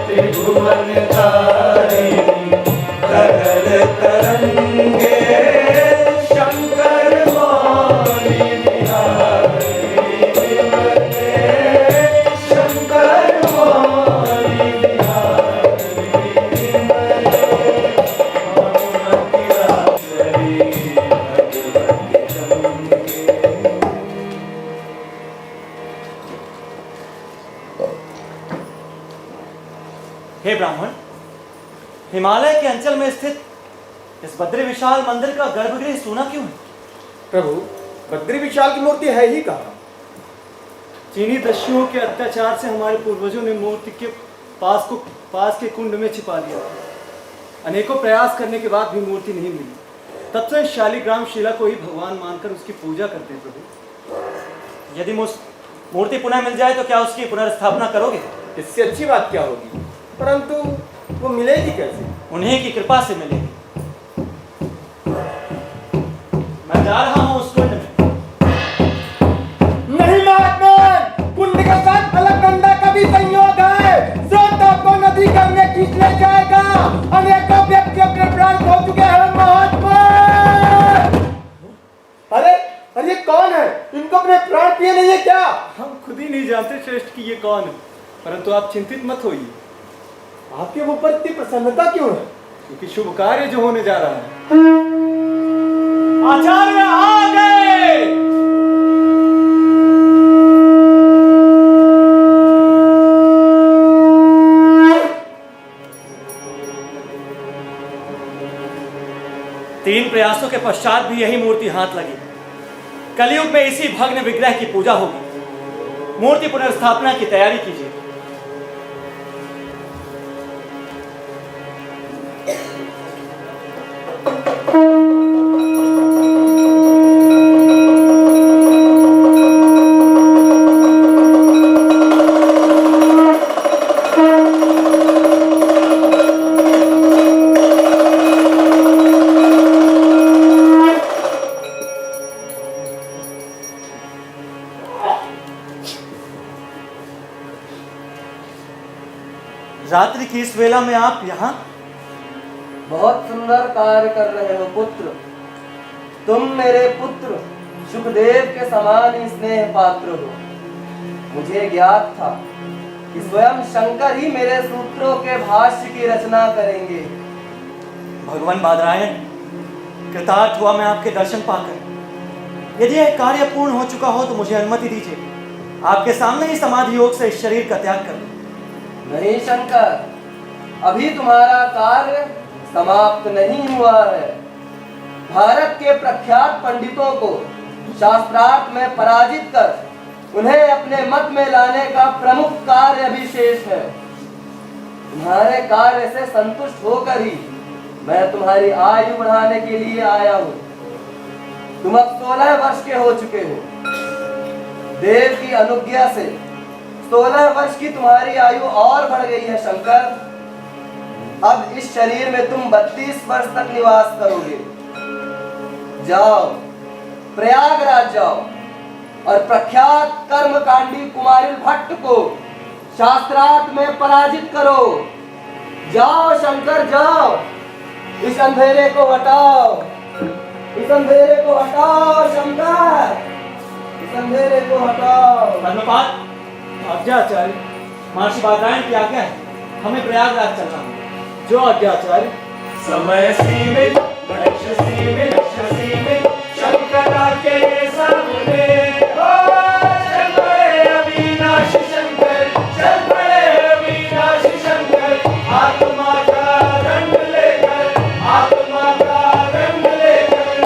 त्रिभुवन तारिणी तरल तरंगे, शंकर मौली बिहारी विमले, शंकर मौली बिहारी विमले, भगवती राजरी भगवती गंगे। हे ब्राह्मण, हिमालय के अंचल में स्थित इस बद्री विशाल मंदिर का गर्भगृह सोना क्यों है? प्रभु, बद्री विशाल की मूर्ति है ही कहाँ? चीनी दस्युओं के अत्याचार से हमारे पूर्वजों ने मूर्ति के पास के कुंड में छिपा लिया था। अनेकों प्रयास करने के बाद भी मूर्ति नहीं मिली। तब से शालिग्राम शिला को ही भगवान मानकर उसकी पूजा करते हैं प्रभु। यदि मूर्ति पुनः मिल जाए तो क्या उसकी पुनर्स्थापना करोगे? इससे अच्छी बात क्या होगी, परंतु वो मिलेगी कैसे? उन्हीं की कृपा से मिलेगी। मैं जा रहा हूं उस कुंड में। नहीं महात्मन, कुंड के साथ अलकनंदा का भी संयोग है। स्रोत को नदी करने खींच ले जाएगा। अनेकों व्यक्ति अपने प्राण खो चुके हैं महात्मन। अरे ये कौन है? इनको अपने प्राण पिए नहीं है क्या? हम खुद ही नहीं जानते श्रेष्ठ कि ये कौन है, परंतु आप चिंतित मत होइए। आपके ऊपर इतनी प्रसन्नता क्यों है? क्योंकि शुभ कार्य जो होने जा रहा है। आचार्य आ गए। तीन प्रयासों के पश्चात भी यही मूर्ति हाथ लगी। कलयुग में इसी भग्न विग्रह की पूजा होगी। मूर्ति पुनर्स्थापना की तैयारी कीजिए। रात्रि की इस वेला में आप यहाँ? बहुत सुंदर कार्य कर रहे हो पुत्र। तुम मेरे पुत्र सुखदेव के समान ही स्नेह पात्र हो। मुझे ज्ञात था कि स्वयं शंकर ही मेरे सूत्रों के भाष्य की रचना करेंगे। भगवान बादरायण, कृतार्थ हुआ मैं आपके दर्शन पाकर। यदि यह कार्य पूर्ण हो चुका हो तो मुझे अनुमति दीजिए, आपके सामने ही समाधि योग से इस शरीर का त्याग कर दूं। नहीं शंकर, अभी तुम्हारा कार्य समाप्त नहीं हुआ है। भारत के प्रख्यात पंडितों को शास्त्रार्थ में पराजित कर उन्हें अपने मत में लाने का प्रमुख कार्य अभी शेष है। तुम्हारे कार्य से संतुष्ट होकर ही मैं तुम्हारी आयु बढ़ाने के लिए आया हूँ। तुम अब 16 वर्ष के हो चुके हो। देव की अनुज्ञा से 16 वर्ष की तुम्हारी आयु और बढ़ गई है शंकर। अब इस शरीर में तुम 32 वर्ष तक निवास करोगे। जाओ, प्रयागराज जाओ और प्रख्यात कर्मकांडी कुमारिल भट्ट को शास्त्रार्थ में पराजित करो। जाओ शंकर, जाओ, इस अंधेरे को हटाओ, इस अंधेरे को हटाओ शंकर, इस अंधेरे को हटाओ। धर्मपाल, आज्ञा आचार्य। महर्षि बादरायण की आज्ञा है, हमें प्रयागराज चलना है। जो आज्ञा आचार्य। समय सीमित, लक्ष्य सीमित, लक्ष्य सीमित, शंकरा के सामने ओ चल पड़े अविनाशी शंकर, चल पड़े अविनाशी शंकर। आत्मा का रंग लेकर, आत्मा का रंग लेकर,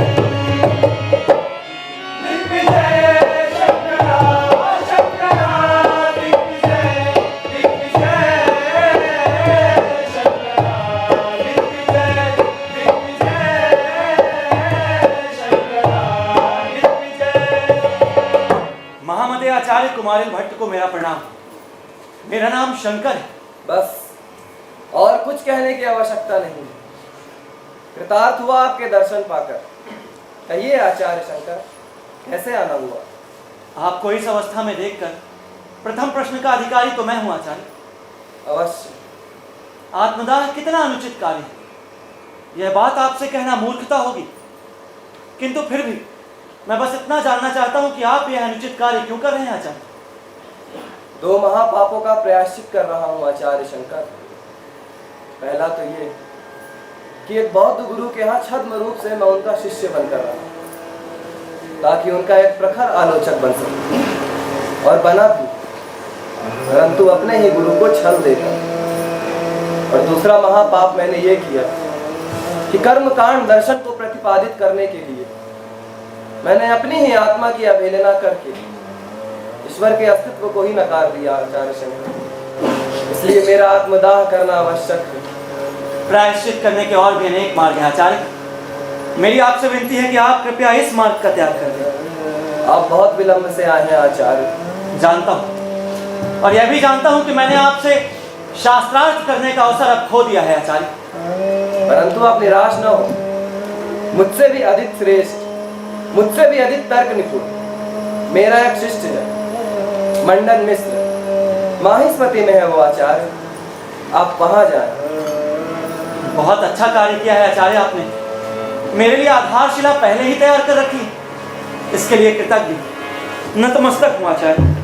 दिग्विजय शंकरा, शंकरा दिग्विजय, दिग्विजय शंकरा, दिग्विजय, दिग्विजय शंकरा। महामते आचार्य कुमारिल भट्ट को मेरा प्रणाम। मेरा नाम शंकर है। बस और कुछ कहने की आवश्यकता नहीं। कृतार्थ हुआ आपके दर्शन पाकर। कहिए आचार्य शंकर, कैसे आना हुआ? आपको इस अवस्था में देखकर प्रथम प्रश्न का अधिकारी तो मैं हूं आचार्य। अवश्य। आत्मदाह कितना अनुचित कार्य है, यह बात आपसे कहना मूर्खता होगी, किंतु फिर भी मैं बस इतना जानना चाहता हूं कि आप यह अनुचित कार्य क्यों कर रहे हैं आचार्य? 2 महापापों का प्रायश्चित कर रहा हूं आचार्य शंकर। पहला तो ये कि एक बौद्ध गुरु के यहाँ छद्म रूप से मैं उनका शिष्य बनकर रहा, ताकि उनका एक प्रखर आलोचक बन सके, और बना भी, परंतु अपने ही गुरु को छल देकर। और दूसरा महापाप मैंने ये किया कि कर्म कांड दर्शन को प्रतिपादित करने के लिए मैंने अपनी ही आत्मा की अवहेलना करके ईश्वर के अस्तित्व को ही नकार दिया आचार्य शंकर। इसलिए मेरा आत्मदाह करना आवश्यक है। प्रायश्चित करने के और भी अनेक मार्ग हैं आचार्य। मेरी आपसे विनती है कि आप कृपया इस मार्ग का त्याग कर दें। आप बहुत विलंब से आए हैं आचार्य। जानता हूं, और यह भी जानता हूं कि मैंने आपसे शास्त्रार्थ करने का अवसर अब खो दिया है आचार्य। परंतु आप निराश न हो। मुझसे भी अधिक श्रेष्ठ, मुझसे भी अधिक तर्क निपुण मेरा एक शिष्य है, मंडन मिश्र। माहिष्मति में है वो आचार्य। आप वहां जाएं। बहुत अच्छा कार्य किया है आचार्य आपने। मेरे लिए आधारशिला पहले ही तैयार कर रखी, इसके लिए कृतज्ञ नतमस्तक हूं आचार्य।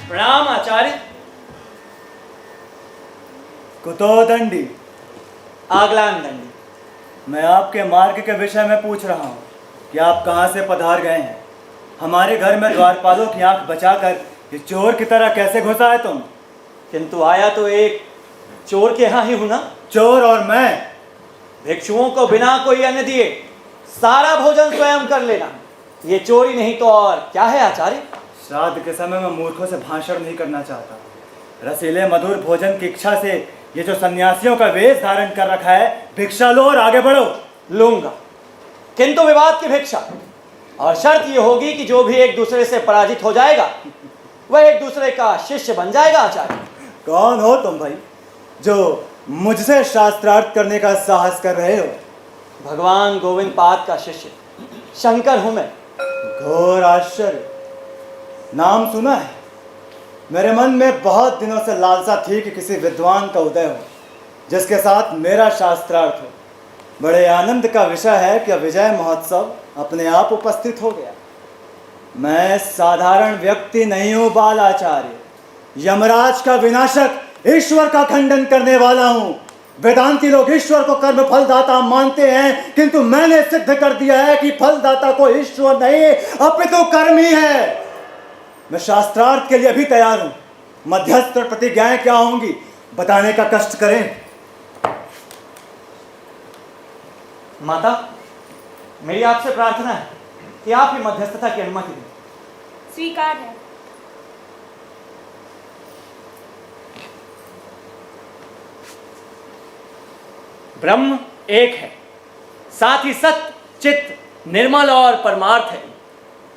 प्रणाम आचार्य। कुतोदंडी। आगलान दंडी। मैं आपके मार्ग के विषय में पूछ रहा हूँ कि आप कहाँ से पधार गए हैं। हमारे घर में द्वारपालों की आंख बचाकर ये चोर की तरह कैसे घुसा है तुम? किंतु आया तो एक चोर के यहाँ ही हूं ना। चोर और मैं? भिक्षुओं को बिना कोई अन्न दिए सारा भोजन स्वयं कर लेना, ये चोरी नहीं तो और क्या है आचार्य? श्राद्ध के समय मैं मूर्खों से भाषण नहीं करना चाहता। रसीले मधुर भोजन की इच्छा से ये जो सन्यासियों का वेश धारण कर रखा है, भिक्षा लो और आगे बढ़ो। लूंगा, किंतु विवाद की भिक्षा, और शर्त ये होगी कि जो भी एक दूसरे से पराजित हो जाएगा वह एक दूसरे का शिष्य बन जाएगा आचार्य। कौन हो तुम भाई जो मुझसे शास्त्रार्थ करने का साहस कर रहे हो? भगवान गोविंद पाद का शिष्य शंकर हूं मैं। घोर आश्चर्य, नाम सुना है। मेरे मन में बहुत दिनों से लालसा थी कि किसी विद्वान का उदय हो जिसके साथ मेरा शास्त्रार्थ हो। बड़े आनंद का विषय है कि विजय महोत्सव अपने आप उपस्थित हो गया। मैं साधारण व्यक्ति नहीं हूँ बालाचार्य, यमराज का विनाशक, ईश्वर का खंडन करने वाला हूँ। वेदांती लोग ईश्वर को कर्म फलदाता मानते हैं, किंतु मैंने सिद्ध कर दिया है कि फलदाता को ईश्वर नहीं अपितु कर्म ही है। मैं शास्त्रार्थ के लिए भी तैयार हूँ। मध्यस्थ प्रतिज्ञाएं क्या होंगी बताने का कष्ट करें। माता, मेरी आपसे प्रार्थना है कि आप ही मध्यस्थता की अनुमति दें। स्वीकार है। ब्रह्म एक है, साथ ही सत्य, चित्त, निर्मल और परमार्थ है।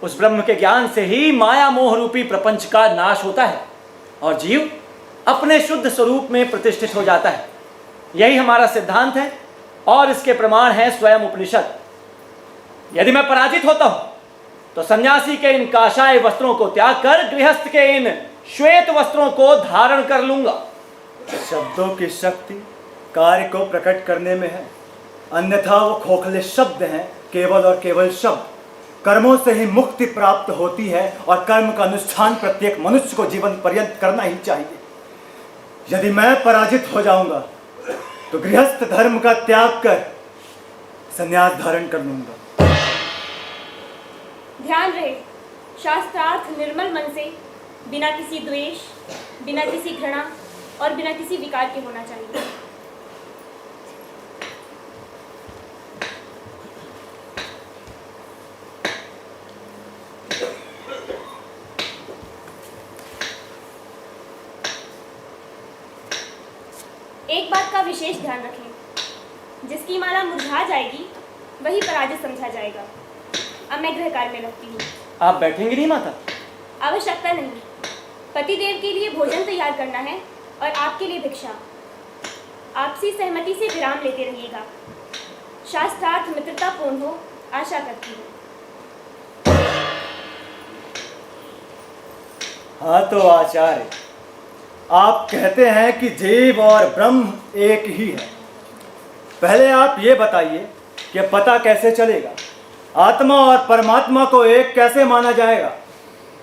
उस ब्रह्म के ज्ञान से ही माया मोह रूपी प्रपंच का नाश होता है और जीव अपने शुद्ध स्वरूप में प्रतिष्ठित हो जाता है। यही हमारा सिद्धांत है और इसके प्रमाण है स्वयं उपनिषद। यदि मैं पराजित होता हूं तो सन्यासी के इन काषाय वस्त्रों को त्याग कर गृहस्थ के इन श्वेत वस्त्रों को धारण कर लूंगा। शब्दों की शक्ति कार्य को प्रकट करने में है, अन्यथा वो खोखले शब्द हैं, केवल और केवल शब्द। कर्मों से ही मुक्ति प्राप्त होती है और कर्म का अनुष्ठान प्रत्येक मनुष्य को जीवन पर्यंत करना ही चाहिए। यदि मैं पराजित हो जाऊंगा तो गृहस्थ धर्म का त्याग कर संन्यास धारण कर लूंगा। ध्यान रहे, शास्त्रार्थ निर्मल मन से, बिना किसी द्वेष, बिना किसी घृणा और बिना किसी विकार के होना चाहिए। एक बात का विशेष ध्यान रखें, जिसकी माला मुरझा जाएगी वही पराजित समझा जाएगा। अब मैं गृह कार्य में लगती हूँ। आप बैठेंगी नहीं माता? आवश्यकता नहीं, पतिदेव के लिए भोजन तैयार करना है और आपके लिए भिक्षा। आपसी सहमति से विराम लेते रहिएगा। शास्त्रार्थ मित्रता पूर्ण हो, आशा करती हूँ। हाँ तो आचार्य, आप कहते हैं कि जीव और ब्रह्म एक ही है। पहले आप ये बताइए कि पता कैसे चलेगा, आत्मा और परमात्मा को एक कैसे माना जाएगा?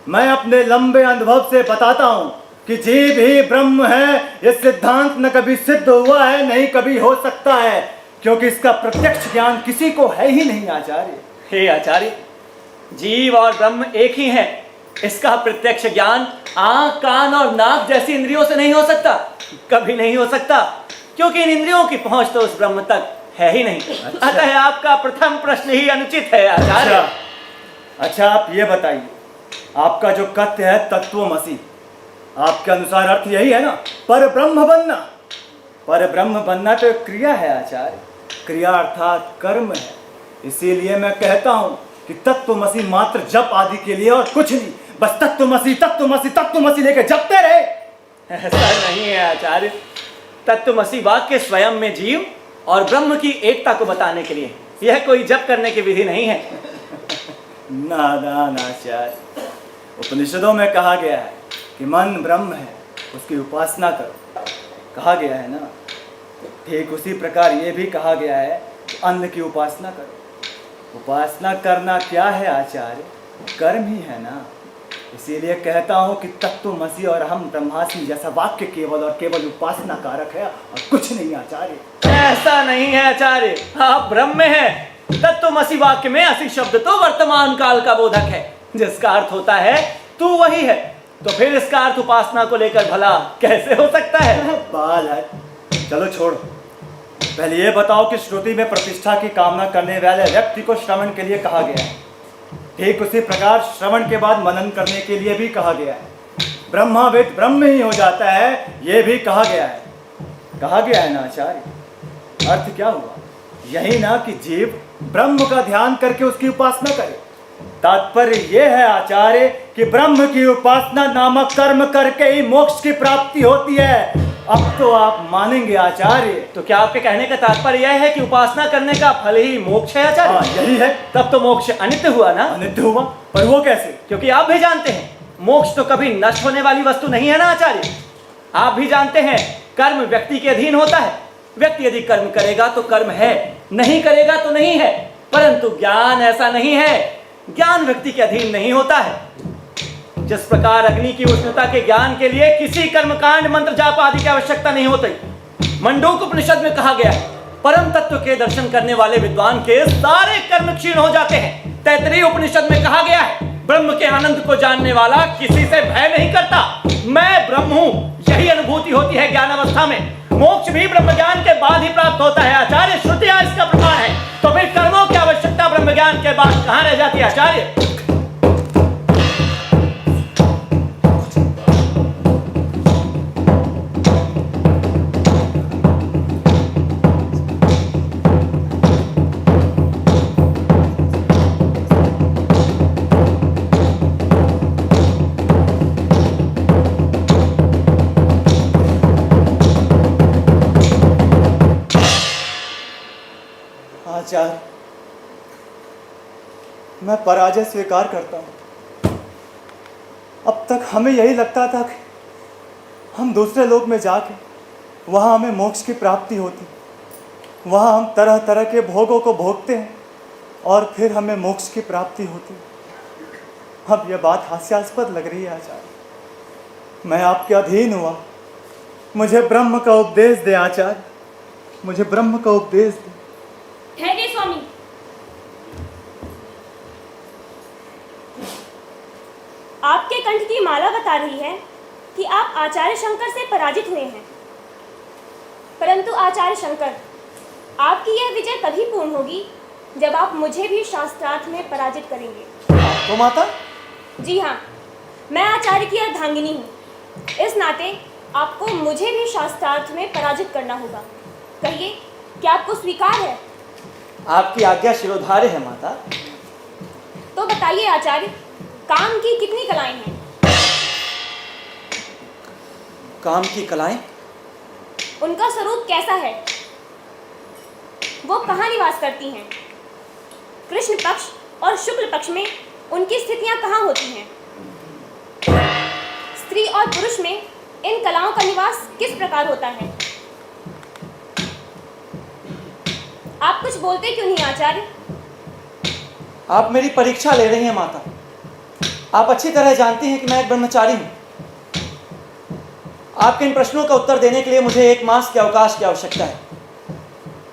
मैं अपने लंबे अनुभव से बताता हूँ कि जीव ही ब्रह्म है। ये सिद्धांत न कभी सिद्ध हुआ है, नहीं कभी हो सकता है, क्योंकि इसका प्रत्यक्ष ज्ञान किसी को है ही नहीं आचार्य। हे आचार्य, जीव और ब्रह्म एक ही है, इसका प्रत्यक्ष ज्ञान आंख, कान और नाक जैसी इंद्रियों से नहीं हो सकता, कभी नहीं हो सकता, क्योंकि इन इंद्रियों की पहुंच तो उस ब्रह्म तक है ही नहीं। अतः आपका प्रथम प्रश्न ही अनुचित है आचार्य। अच्छा, आप ये बताइए, आपका जो कथ्य है तत्वमसि, आपके अनुसार अर्थ यही है ना, पर ब्रह्म बनना? पर ब्रह्म बनना तो एक क्रिया है आचार्य, क्रिया अर्थात कर्म है। इसीलिए मैं कहता हूँ कि तत्वमसि मात्र जप आदि के लिए और कुछ नहीं, बस तत्वमसि तत्वमसि तत्वमसि लेके जपते रहे। ऐसा नहीं है आचार्य, तत्वमसि वाक्य स्वयं में जीव और ब्रह्म की एकता को बताने के लिए, यह कोई जप करने की विधि नहीं है। नादान आचार्य, उपनिषदों में कहा गया है कि मन ब्रह्म है, उसकी उपासना करो, कहा गया है ना। ठीक उसी प्रकार ये भी कहा गया है कि अन्न की उपासना करो। उपासना करना क्या है आचार्य? कर्म ही है ना। इसीलिए कहता हूँ कि तत्वमसि और हम ब्रह्मास्मि जैसा वाक्य केवल और केवल उपासना कारक है और कुछ नहीं आचार्य। ऐसा नहीं है आचार्य, आप ब्रह्म में हैं। तत्वमसि वाक्य में असि शब्द तो वर्तमान काल का बोधक है, जिसका अर्थ होता है तू वही है। तो फिर इसका अर्थ उपासना को लेकर भला कैसे हो सकता है? बाल है, चलो छोड़ो। पहले ये बताओ कि श्रुति में प्रतिष्ठा की कामना करने वाले व्यक्ति को श्रवण के लिए कहा गया है, ठीक उसी प्रकार श्रवण के बाद मनन करने के लिए भी कहा गया है। ब्रह्माविद ब्रह्म ही हो जाता है, ये भी कहा गया है। कहा गया है ना आचार्य। अर्थ क्या हुआ? यही ना कि जीव ब्रह्म का ध्यान करके उसकी उपासना करे। तात्पर्य यह है आचार्य कि ब्रह्म की उपासना नामक कर्म करके ही मोक्ष की प्राप्ति होती है। अब तो आप मानेंगे आचार्य। तो क्या आपके कहने का तात्पर्य यह है कि उपासना करने का फल ही मोक्ष है आचार्य? हाँ, यही है। तब तो मोक्ष अनित्य हुआ ना? अनित्य हुआ, पर वो कैसे? क्योंकि आप भी जानते हैं मोक्ष तो कभी नष्ट होने वाली वस्तु नहीं है ना आचार्य। आप भी जानते हैं कर्म व्यक्ति के अधीन होता है। व्यक्ति यदि कर्म करेगा तो कर्म है, नहीं करेगा तो नहीं है। परंतु ज्ञान ऐसा नहीं है, ज्ञान व्यक्ति के अधीन नहीं होता है। जिस प्रकार अग्नि की उष्णता के ज्ञान के लिए किसी कर्मकांड मंत्र जाप आदि की आवश्यकता नहीं होती। मंडूक उपनिषद में कहा गया है परम तत्व के दर्शन करने वाले विद्वान के सारे कर्म क्षीण हो जाते हैं। तैत्तिरीय उपनिषद में कहा गया है ब्रह्म के आनंद को जानने वाला किसी से भय नहीं करता। मैं ब्रह्म हूँ, यही अनुभूति होती है ज्ञान अवस्था में। मोक्ष भी ब्रह्म ज्ञान के बाद ही प्राप्त होता है आचार्य। श्रुतियां इसका प्रमाण है। तो फिर कर्मों की आवश्यकता ब्रह्म ज्ञान के बाद कहाँ रह जाती है आचार्य? आचार्य, मैं पराजय स्वीकार करता हूं। अब तक हमें यही लगता था कि हम दूसरे लोक में जाके वहां हमें मोक्ष की प्राप्ति होती, वहां हम तरह तरह के भोगों को भोगते हैं और फिर हमें मोक्ष की प्राप्ति होती। अब यह बात हास्यास्पद लग रही है आचार्य। मैं आपके अधीन हुआ, मुझे ब्रह्म का उपदेश दे आचार्य, मुझे ब्रह्म का उपदेश दे। ठहरिए स्वामी। आपके कंठ की माला बता रही है कि आप आचार्य शंकर से पराजित हुए हैं। परंतु आचार्य शंकर, आपकी यह विजय तभी पूर्ण होगी जब आप मुझे भी शास्त्रार्थ में पराजित करेंगे। तो माता? जी हाँ, मैं आचार्य की अर्धांगिनी हूँ। इस नाते आपको मुझे भी शास्त्रार्थ में पराजित करना होगा। कहिए, क्या आपको स्वीकार है? आपकी आज्ञा शिरोधार्य है माता। तो बताइए आचार्य, काम की कितनी कलाएं हैं? काम की कलाएं? उनका स्वरूप कैसा है? वो कहाँ निवास करती हैं? कृष्ण पक्ष और शुक्ल पक्ष में उनकी स्थितियां कहाँ होती हैं? स्त्री और पुरुष में इन कलाओं का निवास किस प्रकार होता है? आप कुछ बोलते क्यों नहीं आचार्य? आप मेरी परीक्षा ले रही हैं माता। आप अच्छी तरह जानती हैं कि मैं एक ब्रह्मचारी हूं। आपके इन प्रश्नों का उत्तर देने के लिए मुझे 1 मास के अवकाश की आवश्यकता है,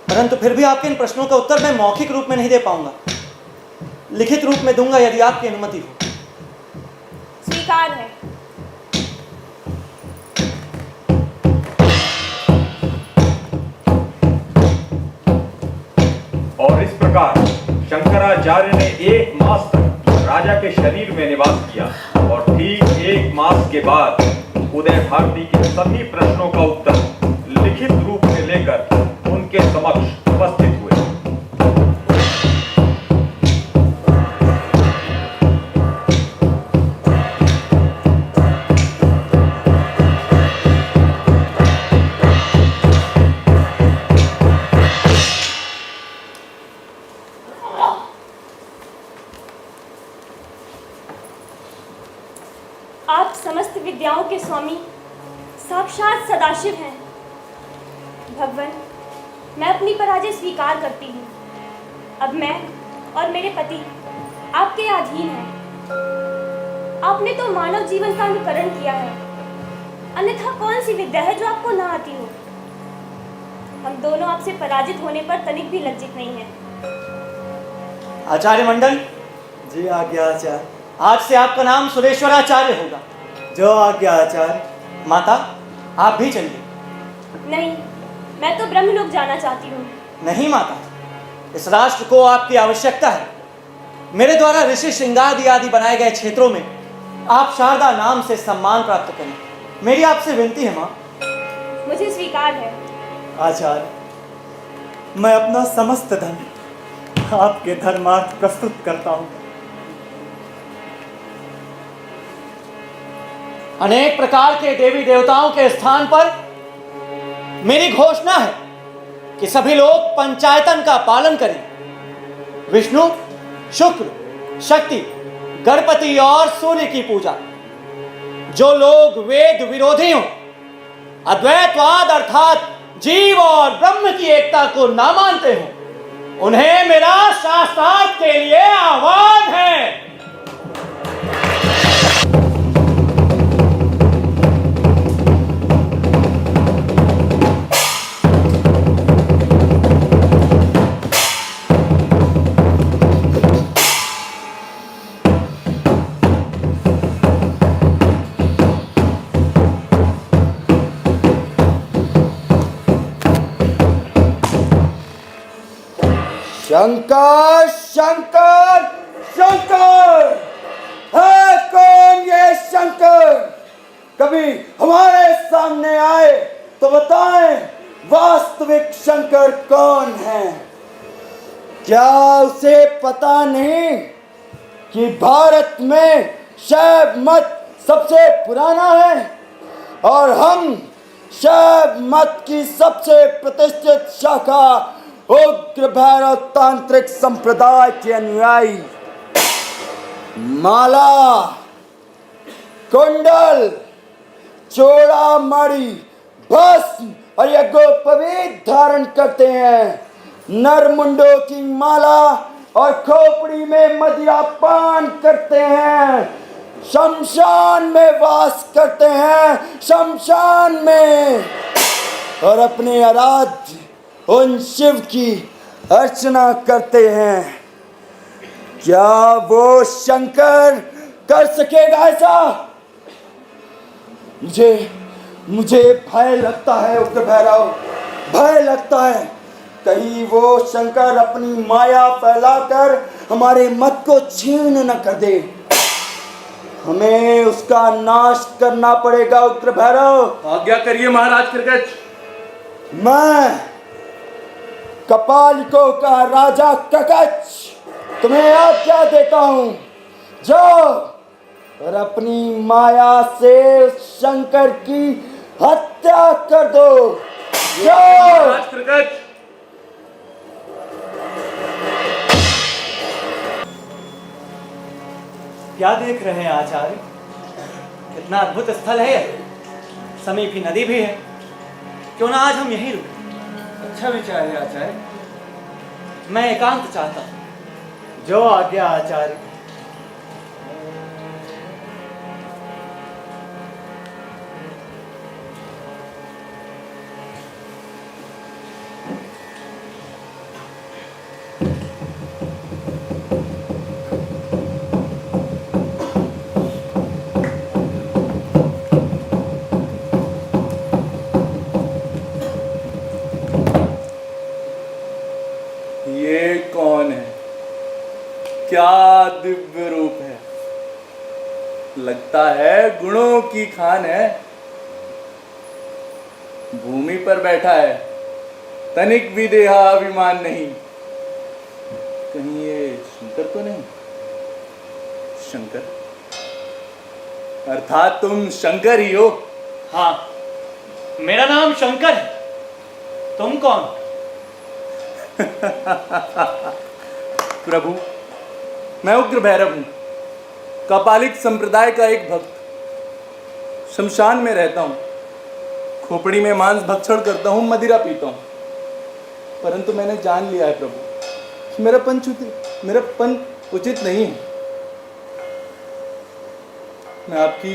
परंतु फिर भी आपके इन प्रश्नों का उत्तर मैं मौखिक रूप में नहीं दे पाऊंगा। लिखित रूप में दूंगा यदि आपकी अनुमति हो। स्वीकार है। और इस प्रकार शंकराचार्य ने 1 मास तक राजा के शरीर में निवास किया और ठीक 1 मास के बाद उदय भारती के सभी प्रश्नों का उत्तर लिखित रूप में लेकर उनके समक्ष उपस्थित हुए। आप समस्त विद्याओं के स्वामी साक्षात सदाशिव हैं। भगवान, मैं अपनी पराजय स्वीकार करती हूँ। अब मैं और मेरे पति आपके अधीन हैं। आपने तो मानव जीवन का अनुकरण किया है, अन्यथा कौन सी विद्या है जो आपको ना आती हो? हम दोनों आपसे पराजित होने पर तनिक भी लज्जित नहीं हैं। आचार्य मंडल जी आज्ञा आचार्य। आज से आपका नाम सुरेश्वराचार्य होगा। जो आज्ञा आचार्य। माता, आप भी चलिए। नहीं, मैं तो ब्रह्मलोक जाना चाहती हूँ। नहीं माता, इस राष्ट्र को आपकी आवश्यकता है। मेरे द्वारा ऋषि श्रृंगादि आदि बनाए गए क्षेत्रों में आप शारदा नाम से सम्मान प्राप्त करें। मेरी आपसे विनती है माँ। मुझे स्वीकार है। आचार्य, मैं अपना समस्त धन आपके धर्मार्थ प्रस्तुत करता हूँ। अनेक प्रकार के देवी देवताओं के स्थान पर मेरी घोषणा है कि सभी लोग पंचायतन का पालन करें। विष्णु, शुक्र, शक्ति, गणपति और सूर्य की पूजा। जो लोग वेद विरोधी हों, अद्वैतवाद अर्थात जीव और ब्रह्म की एकता को ना मानते हों, उन्हें मेरा शास्त्रार्थ के लिए आह्वान है। शंकर शंकर शंकर, है कौन ये शंकर? कभी हमारे सामने आए तो बताएं वास्तविक शंकर कौन है? क्या उसे पता नहीं कि भारत में शैव मत सबसे पुराना है और हम शैव मत की सबसे प्रतिष्ठित शाखा उग्र भैरव तांत्रिक संप्रदाय के अनुयायी। माला, कुंडल, चूड़ामणि, भस्म और यज्ञोपवीत धारण करते हैं। नरमुंडों की माला और खोपड़ी में मदिरा पान करते हैं। शमशान में वास करते हैं, शमशान में, और अपने आराध्य उन शिव की अर्चना करते हैं। क्या वो शंकर कर सकेगा ऐसा? मुझे भय लगता है उग्र भैरव, भय लगता है कहीं वो शंकर अपनी माया फैलाकर हमारे मत को छीन न कर दे। हमें उसका नाश करना पड़ेगा उग्र भैरव। आज्ञा करिए महाराज क्रिकेट। मैं कपालिकों का राजा ककच तुम्हें आज्ञा देता हूं, जाओ और अपनी माया से उस शंकर की हत्या कर दो। जाओ। महाराज क्रिकेट। क्या देख रहे हैं आचार्य? कितना अद्भुत स्थल है यह। समीप ही नदी भी है। क्यों ना आज हम यहीं रुकें? अच्छा विचार है आचार्य। मैं एकांत चाहता हूं। जो आज्ञा आचार्य। ये कौन है? क्या दिव्य रूप है। लगता है गुणों की खान है। भूमि पर बैठा है, तनिक भी देहाभिमान नहीं। कहीं ये शंकर तो नहीं? शंकर अर्थात तुम शंकर ही हो? हाँ, मेरा नाम शंकर है। तुम कौन? प्रभु, मैं उग्र भैरव हूं, कपालिक संप्रदाय का एक भक्त। शमशान में रहता हूं, खोपड़ी में मांस भक्षण करता हूं, मदिरा पीता हूं। परंतु मैंने जान लिया है प्रभु कि मेरा पन उचित नहीं है। मैं आपकी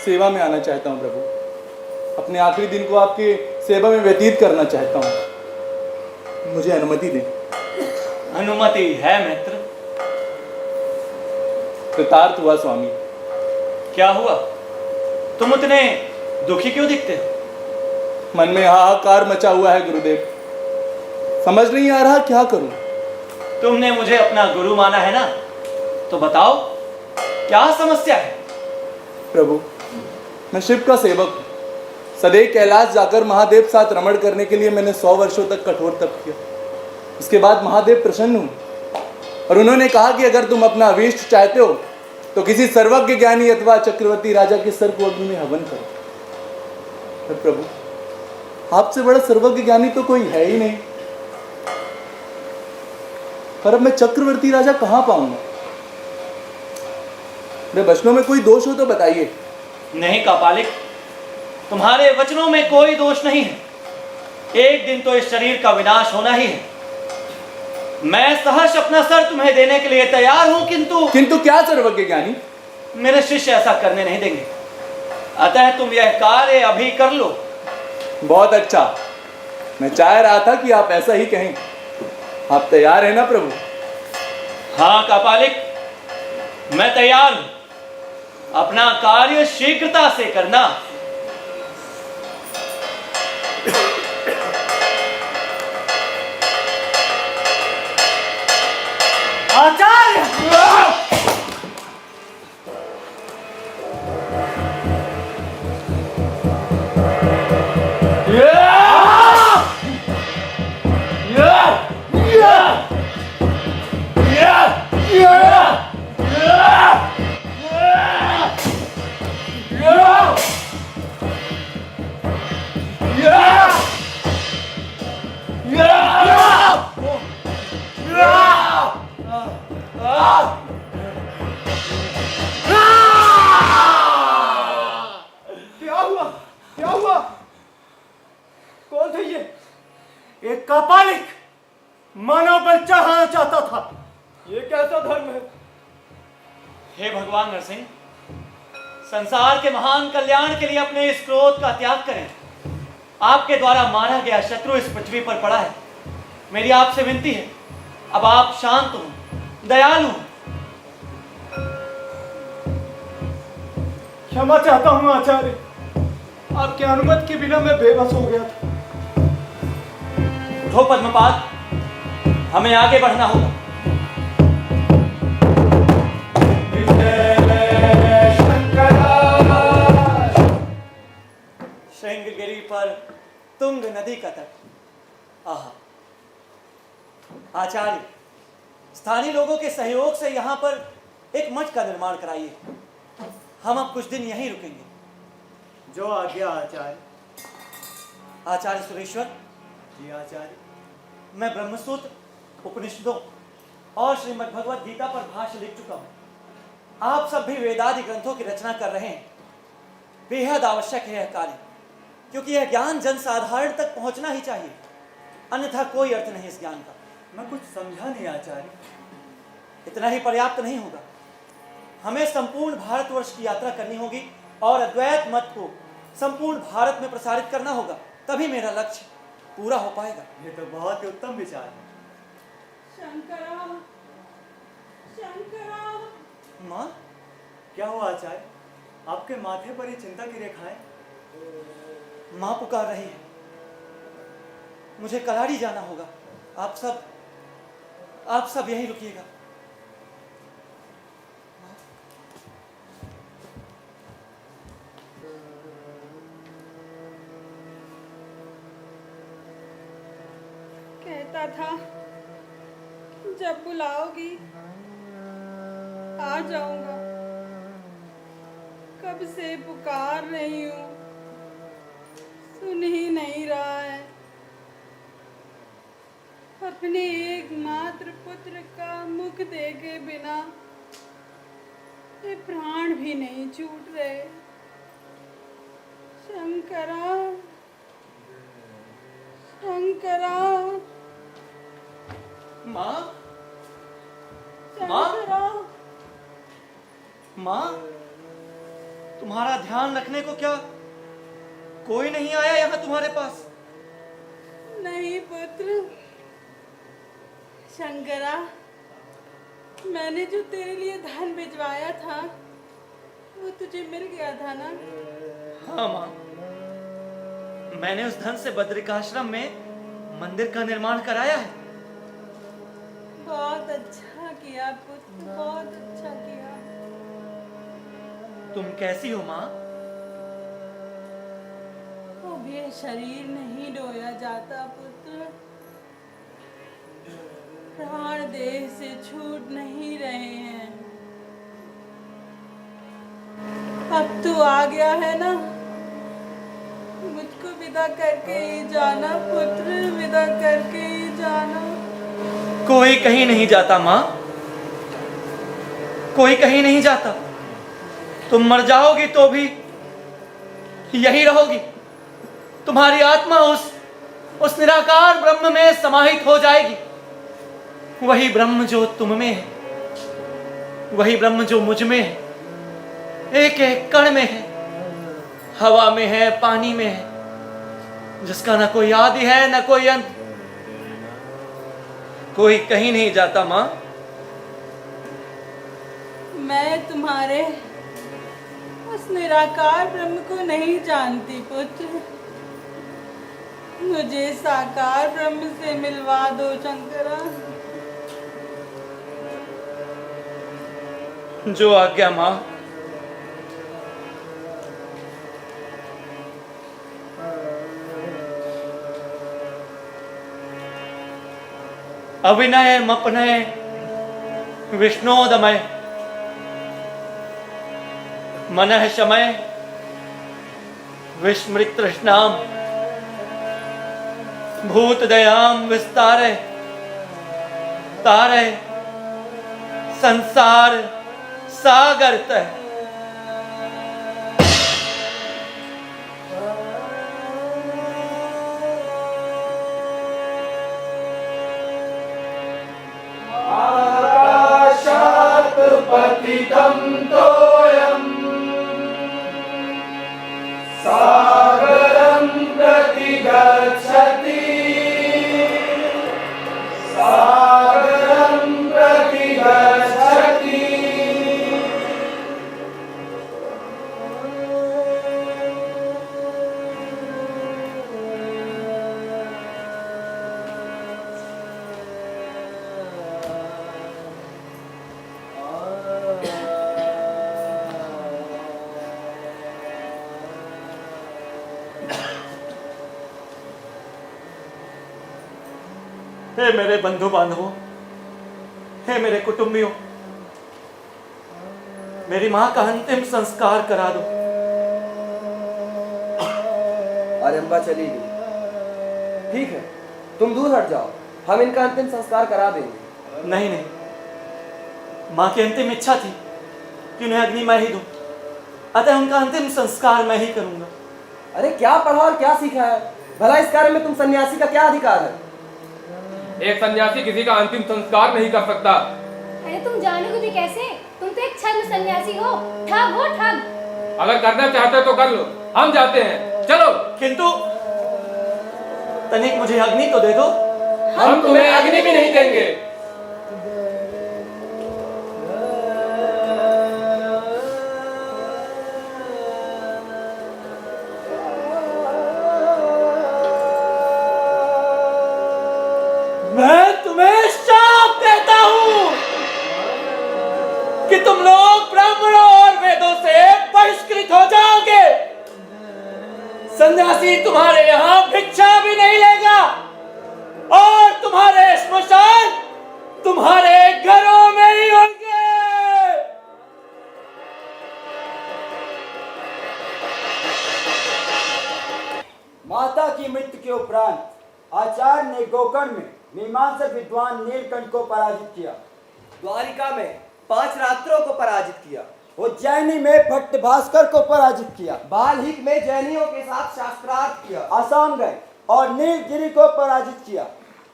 सेवा में आना चाहता हूं प्रभु। अपने आखिरी दिन को आपकी सेवा में व्यतीत करना चाहता हूं। मुझे अनुमति दें। अनुमति है मित्र। कृतार्थ हुआ स्वामी। क्या हुआ? तुम उतने दुखी क्यों दिखते हो? मन में हाहाकार मचा हुआ है गुरुदेव। समझ नहीं आ रहा क्या करूं। तुमने मुझे अपना गुरु माना है ना, तो बताओ क्या समस्या है? प्रभु, मैं शिव का सेवक हूं। सदैव कैलाश जाकर महादेव साथ रमण करने के लिए मैंने 100 वर्षों तक कठोर तप किया। उसके बाद महादेव प्रसन्न हुए और उन्होंने कहा कि अगर तुम अपना अभीष्ट चाहते हो तो किसी सर्वज्ञ ज्ञानी अथवा चक्रवर्ती राजा के सर को अग्नि में हवन करो। पर प्रभु, आपसे बड़ा सर्वज्ञ ज्ञानी तो कोई है ही नहीं। पर अब मैं चक्रवर्ती राजा कहां पाऊंगा? मेरे वचनों में कोई दोष हो तो बताइए। नहीं कपालिक, तुम्हारे वचनों में कोई दोष नहीं है। एक दिन तो इस शरीर का विनाश होना ही है। मैं सहर्ष अपना सर तुम्हें देने के लिए तैयार हूं, किंतु क्या सर्वज्ञ ज्ञानी? मेरे शिष्य ऐसा करने नहीं देंगे। अतः तुम यह कार्य अभी कर लो। बहुत अच्छा। मैं चाह रहा था कि आप ऐसा ही कहें। आप तैयार हैं ना प्रभु? हाँ कपालिक, मैं तैयार हूं। अपना कार्य शीघ्रता से करना। आचार्य! क्या हुआ? कौन थे ये? एक कपालिक मानव बल चढ़ाना चाहता था। ये कैसा धर्म है? हे भगवान नरसिंह, संसार के महान कल्याण के लिए अपने इस क्रोध का त्याग करें। आपके द्वारा मारा गया शत्रु इस पृथ्वी पर पड़ा है। मेरी आपसे विनती है, अब आप शांत हो, दयालु हो। क्षमा चाहता हूं आचार्य, आपकी अनुमति के बिना मैं बेबस हो गया था। उठो पद्मपाद, हमें आगे बढ़ना होगा। पर तुंग नदी का तट। आहा, आचार्य, स्थानीय लोगों के सहयोग से यहाँ पर एक मठ का निर्माण कराइए। हम अब कुछ दिन यहीं रुकेंगे। जो आज्ञा आचार्य। आचार्य सुरेश्वर। जी आचार्य। मैं ब्रह्मसूत्र, उपनिषदों और श्रीमद् भगवद गीता पर भाष्य लिख चुका हूँ। आप सब भी वेदादि ग्रंथों की रचना कर रहे हैं। बेहद आवश्यक है यह कार्य, क्योंकि यह ज्ञान जन साधारण तक पहुंचना ही चाहिए, अन्यथा कोई अर्थ नहीं इस ज्ञान का। मैं कुछ समझा नहीं आचार्य। इतना ही पर्याप्त नहीं होगा। हमें संपूर्ण भारतवर्ष की यात्रा करनी होगी और अद्वैत मत को संपूर्ण भारत में प्रसारित करना होगा, तभी मेरा लक्ष्य पूरा हो पाएगा। ये तो बहुत ही उत्तम विचार है। शंकरा, शंकरा। माँ, क्या हुआ आचार्य? आपके माथे पर ये चिंता की रेखाएं? माँ पुकार रही है। मुझे कलाड़ी जाना होगा। आप सब यहीं रुकिएगा। कहता था जब बुलाओगी आ जाऊंगा। कब से पुकार रही हूँ, सुन ही नहीं रहा है। अपने एकमात्र पुत्र का मुख देखे बिना ये प्राण भी नहीं छूट रहे। शंकरा, शंकरा। माँ, शंकरा। माँ, तुम्हारा ध्यान रखने को क्या कोई नहीं आया यहाँ तुम्हारे पास? नहीं पुत्र। शंकरा, मैंने जो तेरे लिए धन भिजवाया था वो तुझे मिल गया था ना? हाँ माँ, मैंने उस धन से बद्रिकाश्रम में मंदिर का निर्माण कराया है। बहुत अच्छा किया पुत्र, बहुत अच्छा किया। तुम कैसी हो माँ? अब ये शरीर नहीं ढोया जाता पुत्र। प्राण देह से छूट नहीं रहे हैं। अब तू आ गया है ना, मुझको विदा करके ही जाना पुत्र, विदा करके ही जाना। कोई कहीं नहीं जाता माँ, कोई कहीं नहीं जाता। तुम मर जाओगी तो भी यही रहोगी। तुम्हारी आत्मा उस निराकार ब्रह्म में समाहित हो जाएगी। वही ब्रह्म जो तुम में है, वही ब्रह्म जो मुझ में है, एक एक कण में है, हवा में है, पानी में है, जिसका न कोई आदि है न कोई अंत। कोई कहीं नहीं जाता माँ। मैं तुम्हारे उस निराकार ब्रह्म को नहीं जानती पुत्र। मुझे साकार ब्रह्म से मिलवा दो शंकरा। जो आज्ञा माँ। अविनय मपनय विष्णोदमय मनः शमय विस्मृत तृष्णाम भूत दयाम विस्तारय तारय संसार सागर तय। आकाशात् पतितं तोयम् सागरं प्रति गच्छति सागरं प्रति गच्छति। हे मेरे बंधु बांधवों, हे मेरे कुटुंबियों, मेरी मां का अंतिम संस्कार करा दो। अरे अम्बा चली गई। ठीक है, तुम दूर हट जाओ, हम इनका अंतिम संस्कार करा देंगे। नहीं नहीं, मां की अंतिम इच्छा थी कि उन्हें अग्नि मैं ही दूं, अतः उनका अंतिम संस्कार मैं ही करूंगा। अरे क्या पढ़ा और क्या सीखा है? भला इस कार्य में तुम सन्यासी का क्या अधिकार है? एक सन्यासी किसी का अंतिम संस्कार नहीं कर सकता। अरे तुम जानोगे भी कैसे? तुम तो एक छद्म सन्यासी हो, ठग हो ठग। अगर करना चाहते हो तो कर लो, हम जाते हैं, चलो। किंतु तनिक मुझे अग्नि तो दे दो। हम तुम्हें अग्नि भी नहीं देंगे। मैं तुम्हें शाप देता हूं कि तुम लोग ब्राह्मणों और वेदों से बहिष्कृत हो जाओगे। सन्यासी तुम्हारे यहां भिक्षा भी नहीं लेगा और तुम्हारे श्मशान तुम्हारे घरों में ही होंगे। माता की मृत्यु के उपरांत आचार्य ने गोकर्ण में मीमांसक विद्वान नीलकंठ को पराजित किया। द्वारिका में 5 रात्रों को पराजित किया। उज्जैनी में भट्ट भास्कर को पराजित किया। बाल्हिक में जैनियों के साथ शास्त्रार्थ किया। असम गए और नीलगिरी को पराजित किया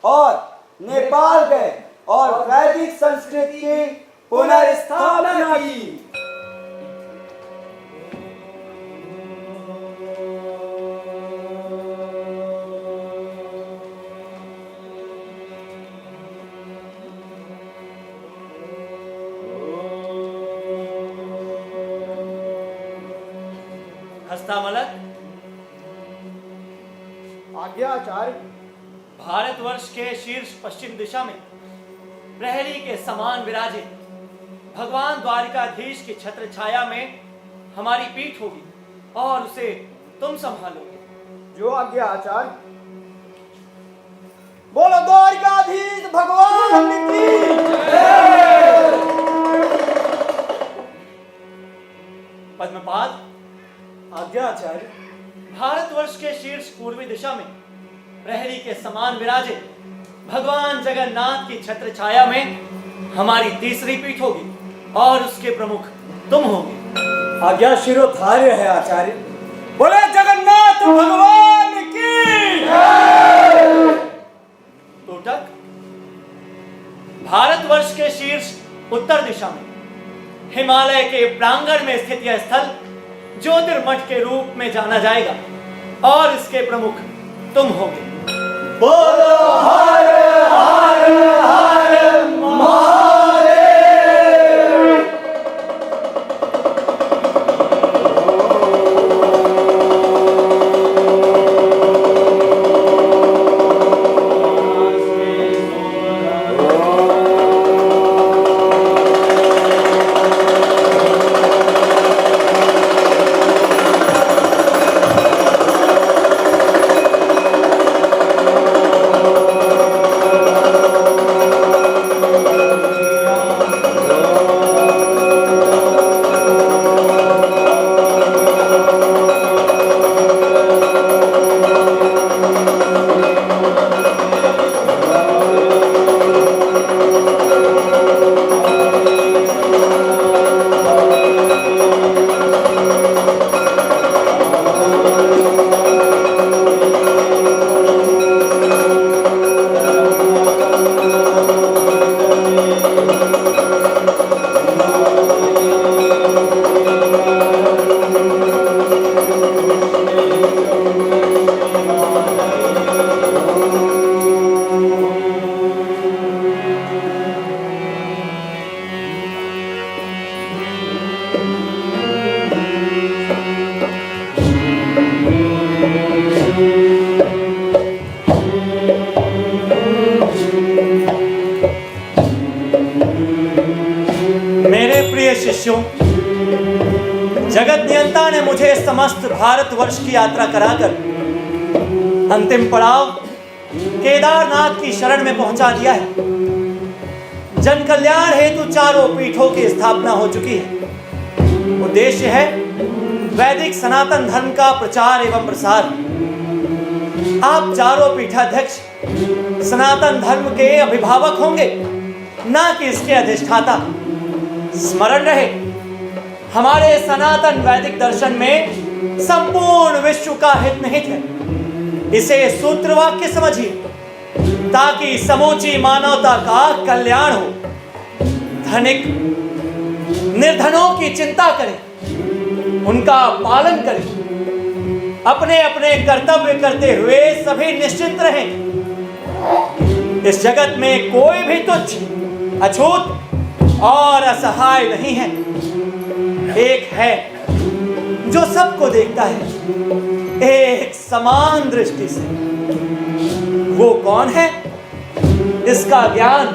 और नेपाल गए और वैदिक संस्कृति की पुनर्स्थापना की। हस्तामलक, आज्ञा आचार्य। भारतवर्ष के शीर्ष पश्चिम दिशा में प्रहरी के समान विराजे भगवान द्वारिकाधीश की छत्र छाया में हमारी पीठ होगी और उसे तुम संभालोगे। जो आज्ञा आचार्य। बोलो द्वारिकाधीश भगवान की पद्मपाद, आज्ञा आचार्य। भारतवर्ष के शीर्ष पूर्वी दिशा में प्रहरी के समान विराजे भगवान जगन्नाथ की छत्र छाया में हमारी तीसरी पीठ होगी और उसके प्रमुख तुम होगे। आज्ञा शिरोधार्य है आचार्य। बोले जगन्नाथ भगवान की। टोटक, भारतवर्ष के शीर्ष उत्तर दिशा में हिमालय के प्रांगण में स्थित यह स्थल ज्योतिर्मठ के रूप में जाना जाएगा और इसके प्रमुख तुम होगे। बोलो हर हर हर महादेव। शिष्यों, जगत नियंता ने मुझे समस्त भारतवर्ष की यात्रा कराकर अंतिम पड़ाव केदारनाथ की शरण में पहुंचा दिया है। जन कल्याण हेतु चारों पीठों की स्थापना हो चुकी है। उद्देश्य है वैदिक सनातन धर्म का प्रचार एवं प्रसार। आप चारों पीठाध्यक्ष सनातन धर्म के अभिभावक होंगे, ना कि इसके अधिष्ठाता। स्मरण रहे, हमारे सनातन वैदिक दर्शन में संपूर्ण विश्व का हित निहित है। इसे सूत्र वाक्य समझिए ताकि समूची मानवता का कल्याण हो। धनिक निर्धनों की चिंता करें, उनका पालन करें। अपने अपने कर्तव्य करते हुए सभी निश्चिंत रहें। इस जगत में कोई भी तुच्छ, अछूत और असहाय नहीं है। एक है जो सबको देखता है, एक समान दृष्टि से। वो कौन है? इसका ज्ञान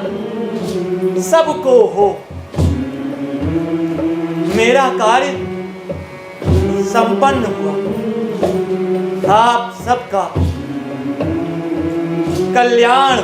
सबको हो। मेरा कार्य संपन्न हुआ। आप सबका कल्याण।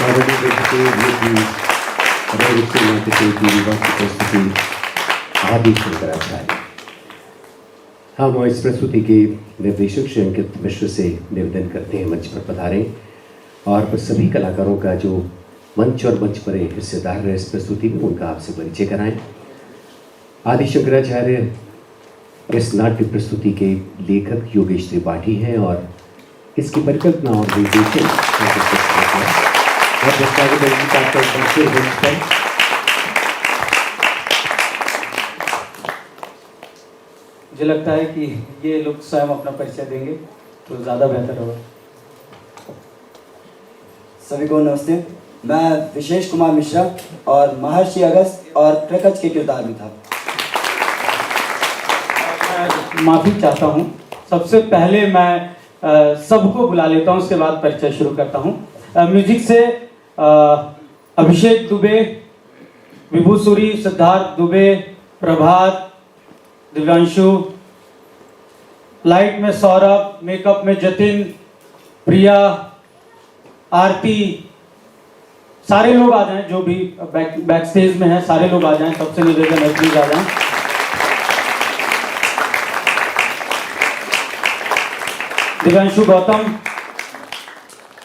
Father, we give you praise, we give you, Lord, we say, we want to be आदि शंकराचार्य। हम इस प्रस्तुति के निर्देशक श्री अंकित मिश्र से निवेदन करते हैं मंच पर पधारें और सभी कलाकारों का जो मंच और मंच पर हिस्सेदार रहे इस प्रस्तुति में उनका आपसे परिचय कराएं। आदि शंकराचार्य इस नाट्य प्रस्तुति के लेखक योगेश त्रिपाठी हैं और इसकी परिकल्पना और निर्देशन मुझे लगता है कि ये लोग स्वयं अपना परिचय देंगे तो ज़्यादा बेहतर होगा। सभी को नमस्ते। मैं विशेष कुमार मिश्रा और महर्षि अगस्त और प्रकच के किरदार में था। मैं माफ़ी चाहता हूँ। सबसे पहले मैं सबको बुला लेता हूँ, उसके बाद परिचय शुरू करता हूँ। म्यूजिक से अभिषेक दुबे, विभू सूरी, सिद्धार्थ दुबे, प्रभात, दिव्यांशु, लाइट में सौरभ, मेकअप में जतिन, प्रिया, आरती, सारे लोग आ जाएं। जो भी बैक स्टेज में हैं सारे लोग आ जाएं। सबसे निवेदन है प्लीज आ जाएं। दिव्यांशु गौतम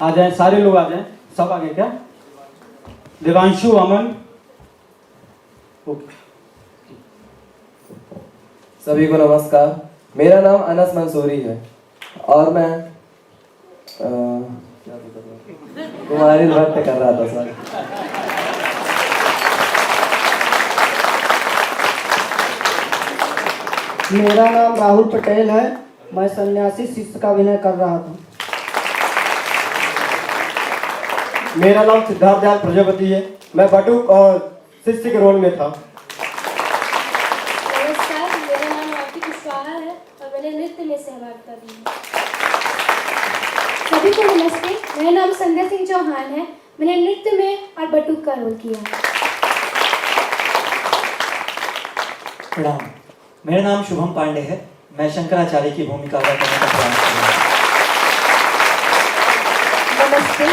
आ जाएं, सारे लोग आ जाएं। सब आ गए क्या? दिव्यांशु अमन, ओके। सभी को नमस्कार। मेरा नाम अनस मंसूरी है और मैं कुमारी नृत्य कर रहा था सर। मेरा नाम राहुल पटेल है। मैं सन्यासी शिष्य का अभिनय कर रहा था। मेरा नाम सिद्धार्थ दयाल प्रजापति है। मैं बटुक और शिष्य के रोल में था। नमस्कार, मेरा नाम आरती कुशवाहा है और मैंने नृत्य में सहभागिता दी है। सभी को नमस्ते, मेरा नाम संध्या सिंह चौहान है। मैंने नृत्य में और बटुक का रोल किया। प्रणाम, मेरा नाम शुभम पांडे है। मैं शंकराचार्य की भूमिका अदा करने का प्रयास कर रहा हूँ। नमस्ते,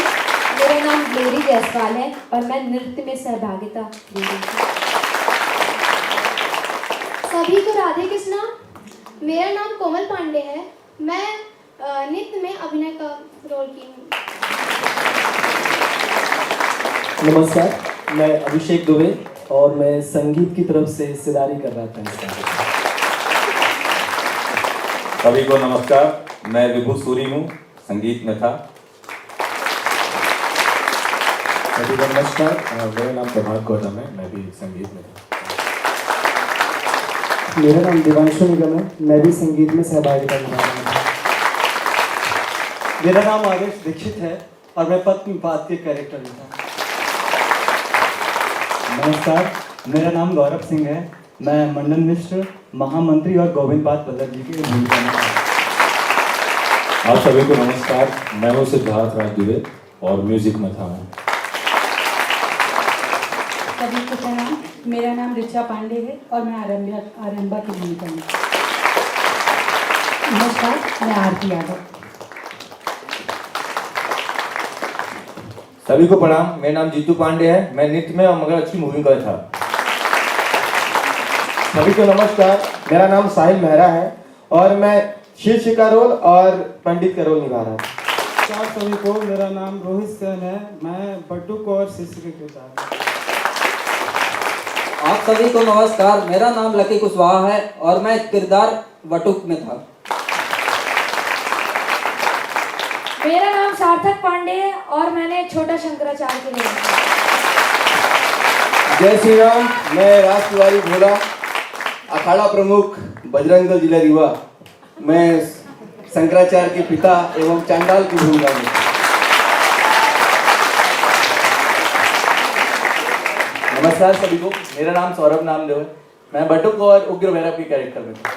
मेरा नाम ग्लोरी जायसवाल है और मैं नृत्य में सहभागिता दे रही हूँ। सभी को राधे कृष्णा। मेरा नाम कोमल पांडे है। मैं नृत्य में अभिनय का रोल की हूँ। नमस्कार, मैं अभिषेक दुबे और मैं संगीत की तरफ से हिस्सेदारी कर रहा था। सभी को नमस्कार, मैं विभू सूरी हूँ, संगीत में था। सभी को नमस्कार, मेरा नाम प्रभात गौतम है। मैं भी संगीत में था। मेरा नाम दिवांशु निगम है। मैं भी संगीत में सहभागिता निभा रहा हूँ। मेरा नाम आदेश दीक्षित है और मैं पद्मपात के कैरेक्टर में था। नमस्कार, मेरा नाम गौरव सिंह है। मैं मंडन मिश्र, महामंत्री और गोविंद पाद बल्लभ जी की भूमिका में। आप सभी को नमस्कार, मैं हूँ सिद्धार्थ राज दुबे और म्यूजिक में था। सभी को प्रणाम। मेरा नाम ऋचा पांडे है और मैं आरंभा की भूमिका में। नमस्कार, मैं आरती यादव। सभी को प्रणाम, मेरा नाम जीतू पांडे है। मैं नृत्य में और मगरमच्छ की भूमिका में था। सभी को नमस्कार, मेरा नाम साहिल मेहरा है और मैं शिष्य का रोल और पंडित का रोल निभा रहा था। सभी को, मेरा नाम रोहित सेन है। मैं बटुक और शिष्य के किरदार। आप सभी को नमस्कार, मेरा नाम लकी कुशवाहा है और मैं किरदार बटुक में था। मेरा नाम सार्थक पांडे है और मैंने छोटा शंकराचार्य के लिए। जय श्री राम। मैं राज तिवारी भोला, अखाड़ा प्रमुख बजरंग दल जिला रीवा। मैं शंकराचार्य के पिता एवं चांडाल की भूमिका में। नमस्कार सभी को, मेरा नाम सौरभ नामदेव है। मैं बटुक और उग्र भैरव के कैरेक्टर में था।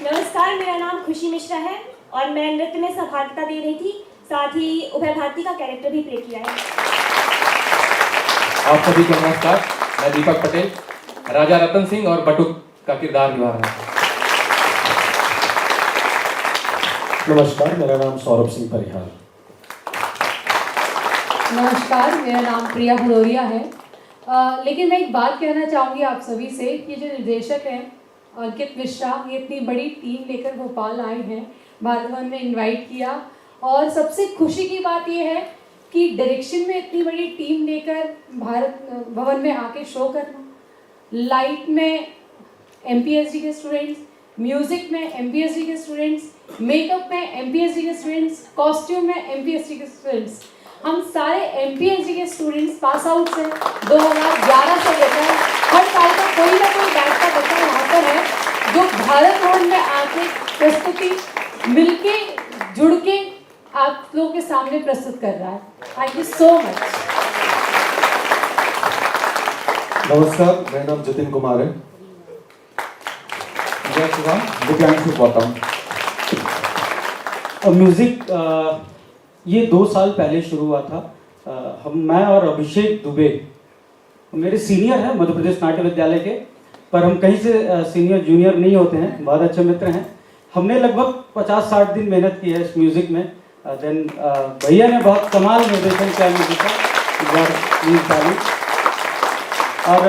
नमस्कार, मेरा नाम खुशी मिश्रा है और मैं नृत्य में सहभागिता दे रही थी। साथ ही उभय भारती का कैरेक्टर भी प्ले किया है। आप सभी को नमस्कार, मैं दीपक पटेल राजा रतन सिंह और बटुक का किरदार निभा रहा हूँ। नमस्कार, मेरा नाम सौरभ सिंह परिहार। नमस्कार, मेरा नाम प्रिया भदौरिया है लेकिन मैं एक बात कहना चाहूँगी आप सभी से कि जो निर्देशक हैं अंकित मिश्रा, ये इतनी बड़ी टीम लेकर भोपाल आए हैं, भारत भवन में इनवाइट किया, और सबसे खुशी की बात ये है कि डायरेक्शन में इतनी बड़ी टीम लेकर भारत भवन में आके शो करना, लाइट में MPSD के स्टूडेंट्स, म्यूज़िक में MPSD के स्टूडेंट्स, मेकअप में MPSD के स्टूडेंट्स, कॉस्ट्यूम में MPSD के स्टूडेंट्स, हम सारे MPSD के स्टूडेंट्स पास आउट से 2011 से लेकर हर साल का कोई ना कोई बैच का बच्चा यहाँ पर है जो भारत भवन में आके प्रस्तुति मिलके जुड़ के आप लोगों के सामने प्रस्तुत कर रहा है। Thank you so much. नमस्कार, मेरा नाम जतिन कुमार है। जय श्री राम, दिव्यांशु गौतम। म्यूज़िक ये 2 साल पहले शुरू हुआ था। मैं और अभिषेक दुबे मेरे सीनियर हैं मध्य प्रदेश नाट्य विद्यालय के, पर हम कहीं से सीनियर जूनियर नहीं होते हैं, बहुत अच्छे मित्र हैं। हमने लगभग 50-60 दिन मेहनत की है इस म्यूज़िक में। देन भैया ने बहुत कमाल निर्देशन किया म्यूज़िक का, और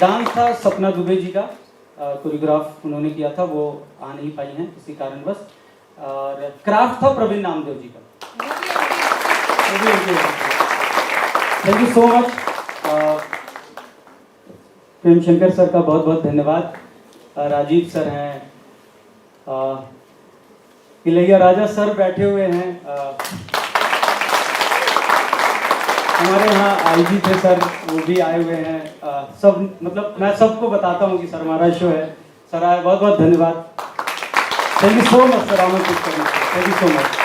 डांस था सपना दुबे जी का, कोरियोग्राफ उन्होंने किया था, वो आ नहीं पाई हैं किसी कारणवश, और क्राफ्ट था प्रवीण नामदेव जी का। Thank you so much. Prem Shankar sir का बहुत बहुत धन्यवाद। राजीव सर हैं, इलैया राजा सर बैठे हुए हैं, हमारे यहाँ IG थे सर, वो भी आए हुए हैं। सब मतलब मैं सबको बताता हूँ कि सर हमारा शो है, सर आए, बहुत बहुत धन्यवाद। Thank you so much sir, आमंत्रित करने, थैंक यू सो मच।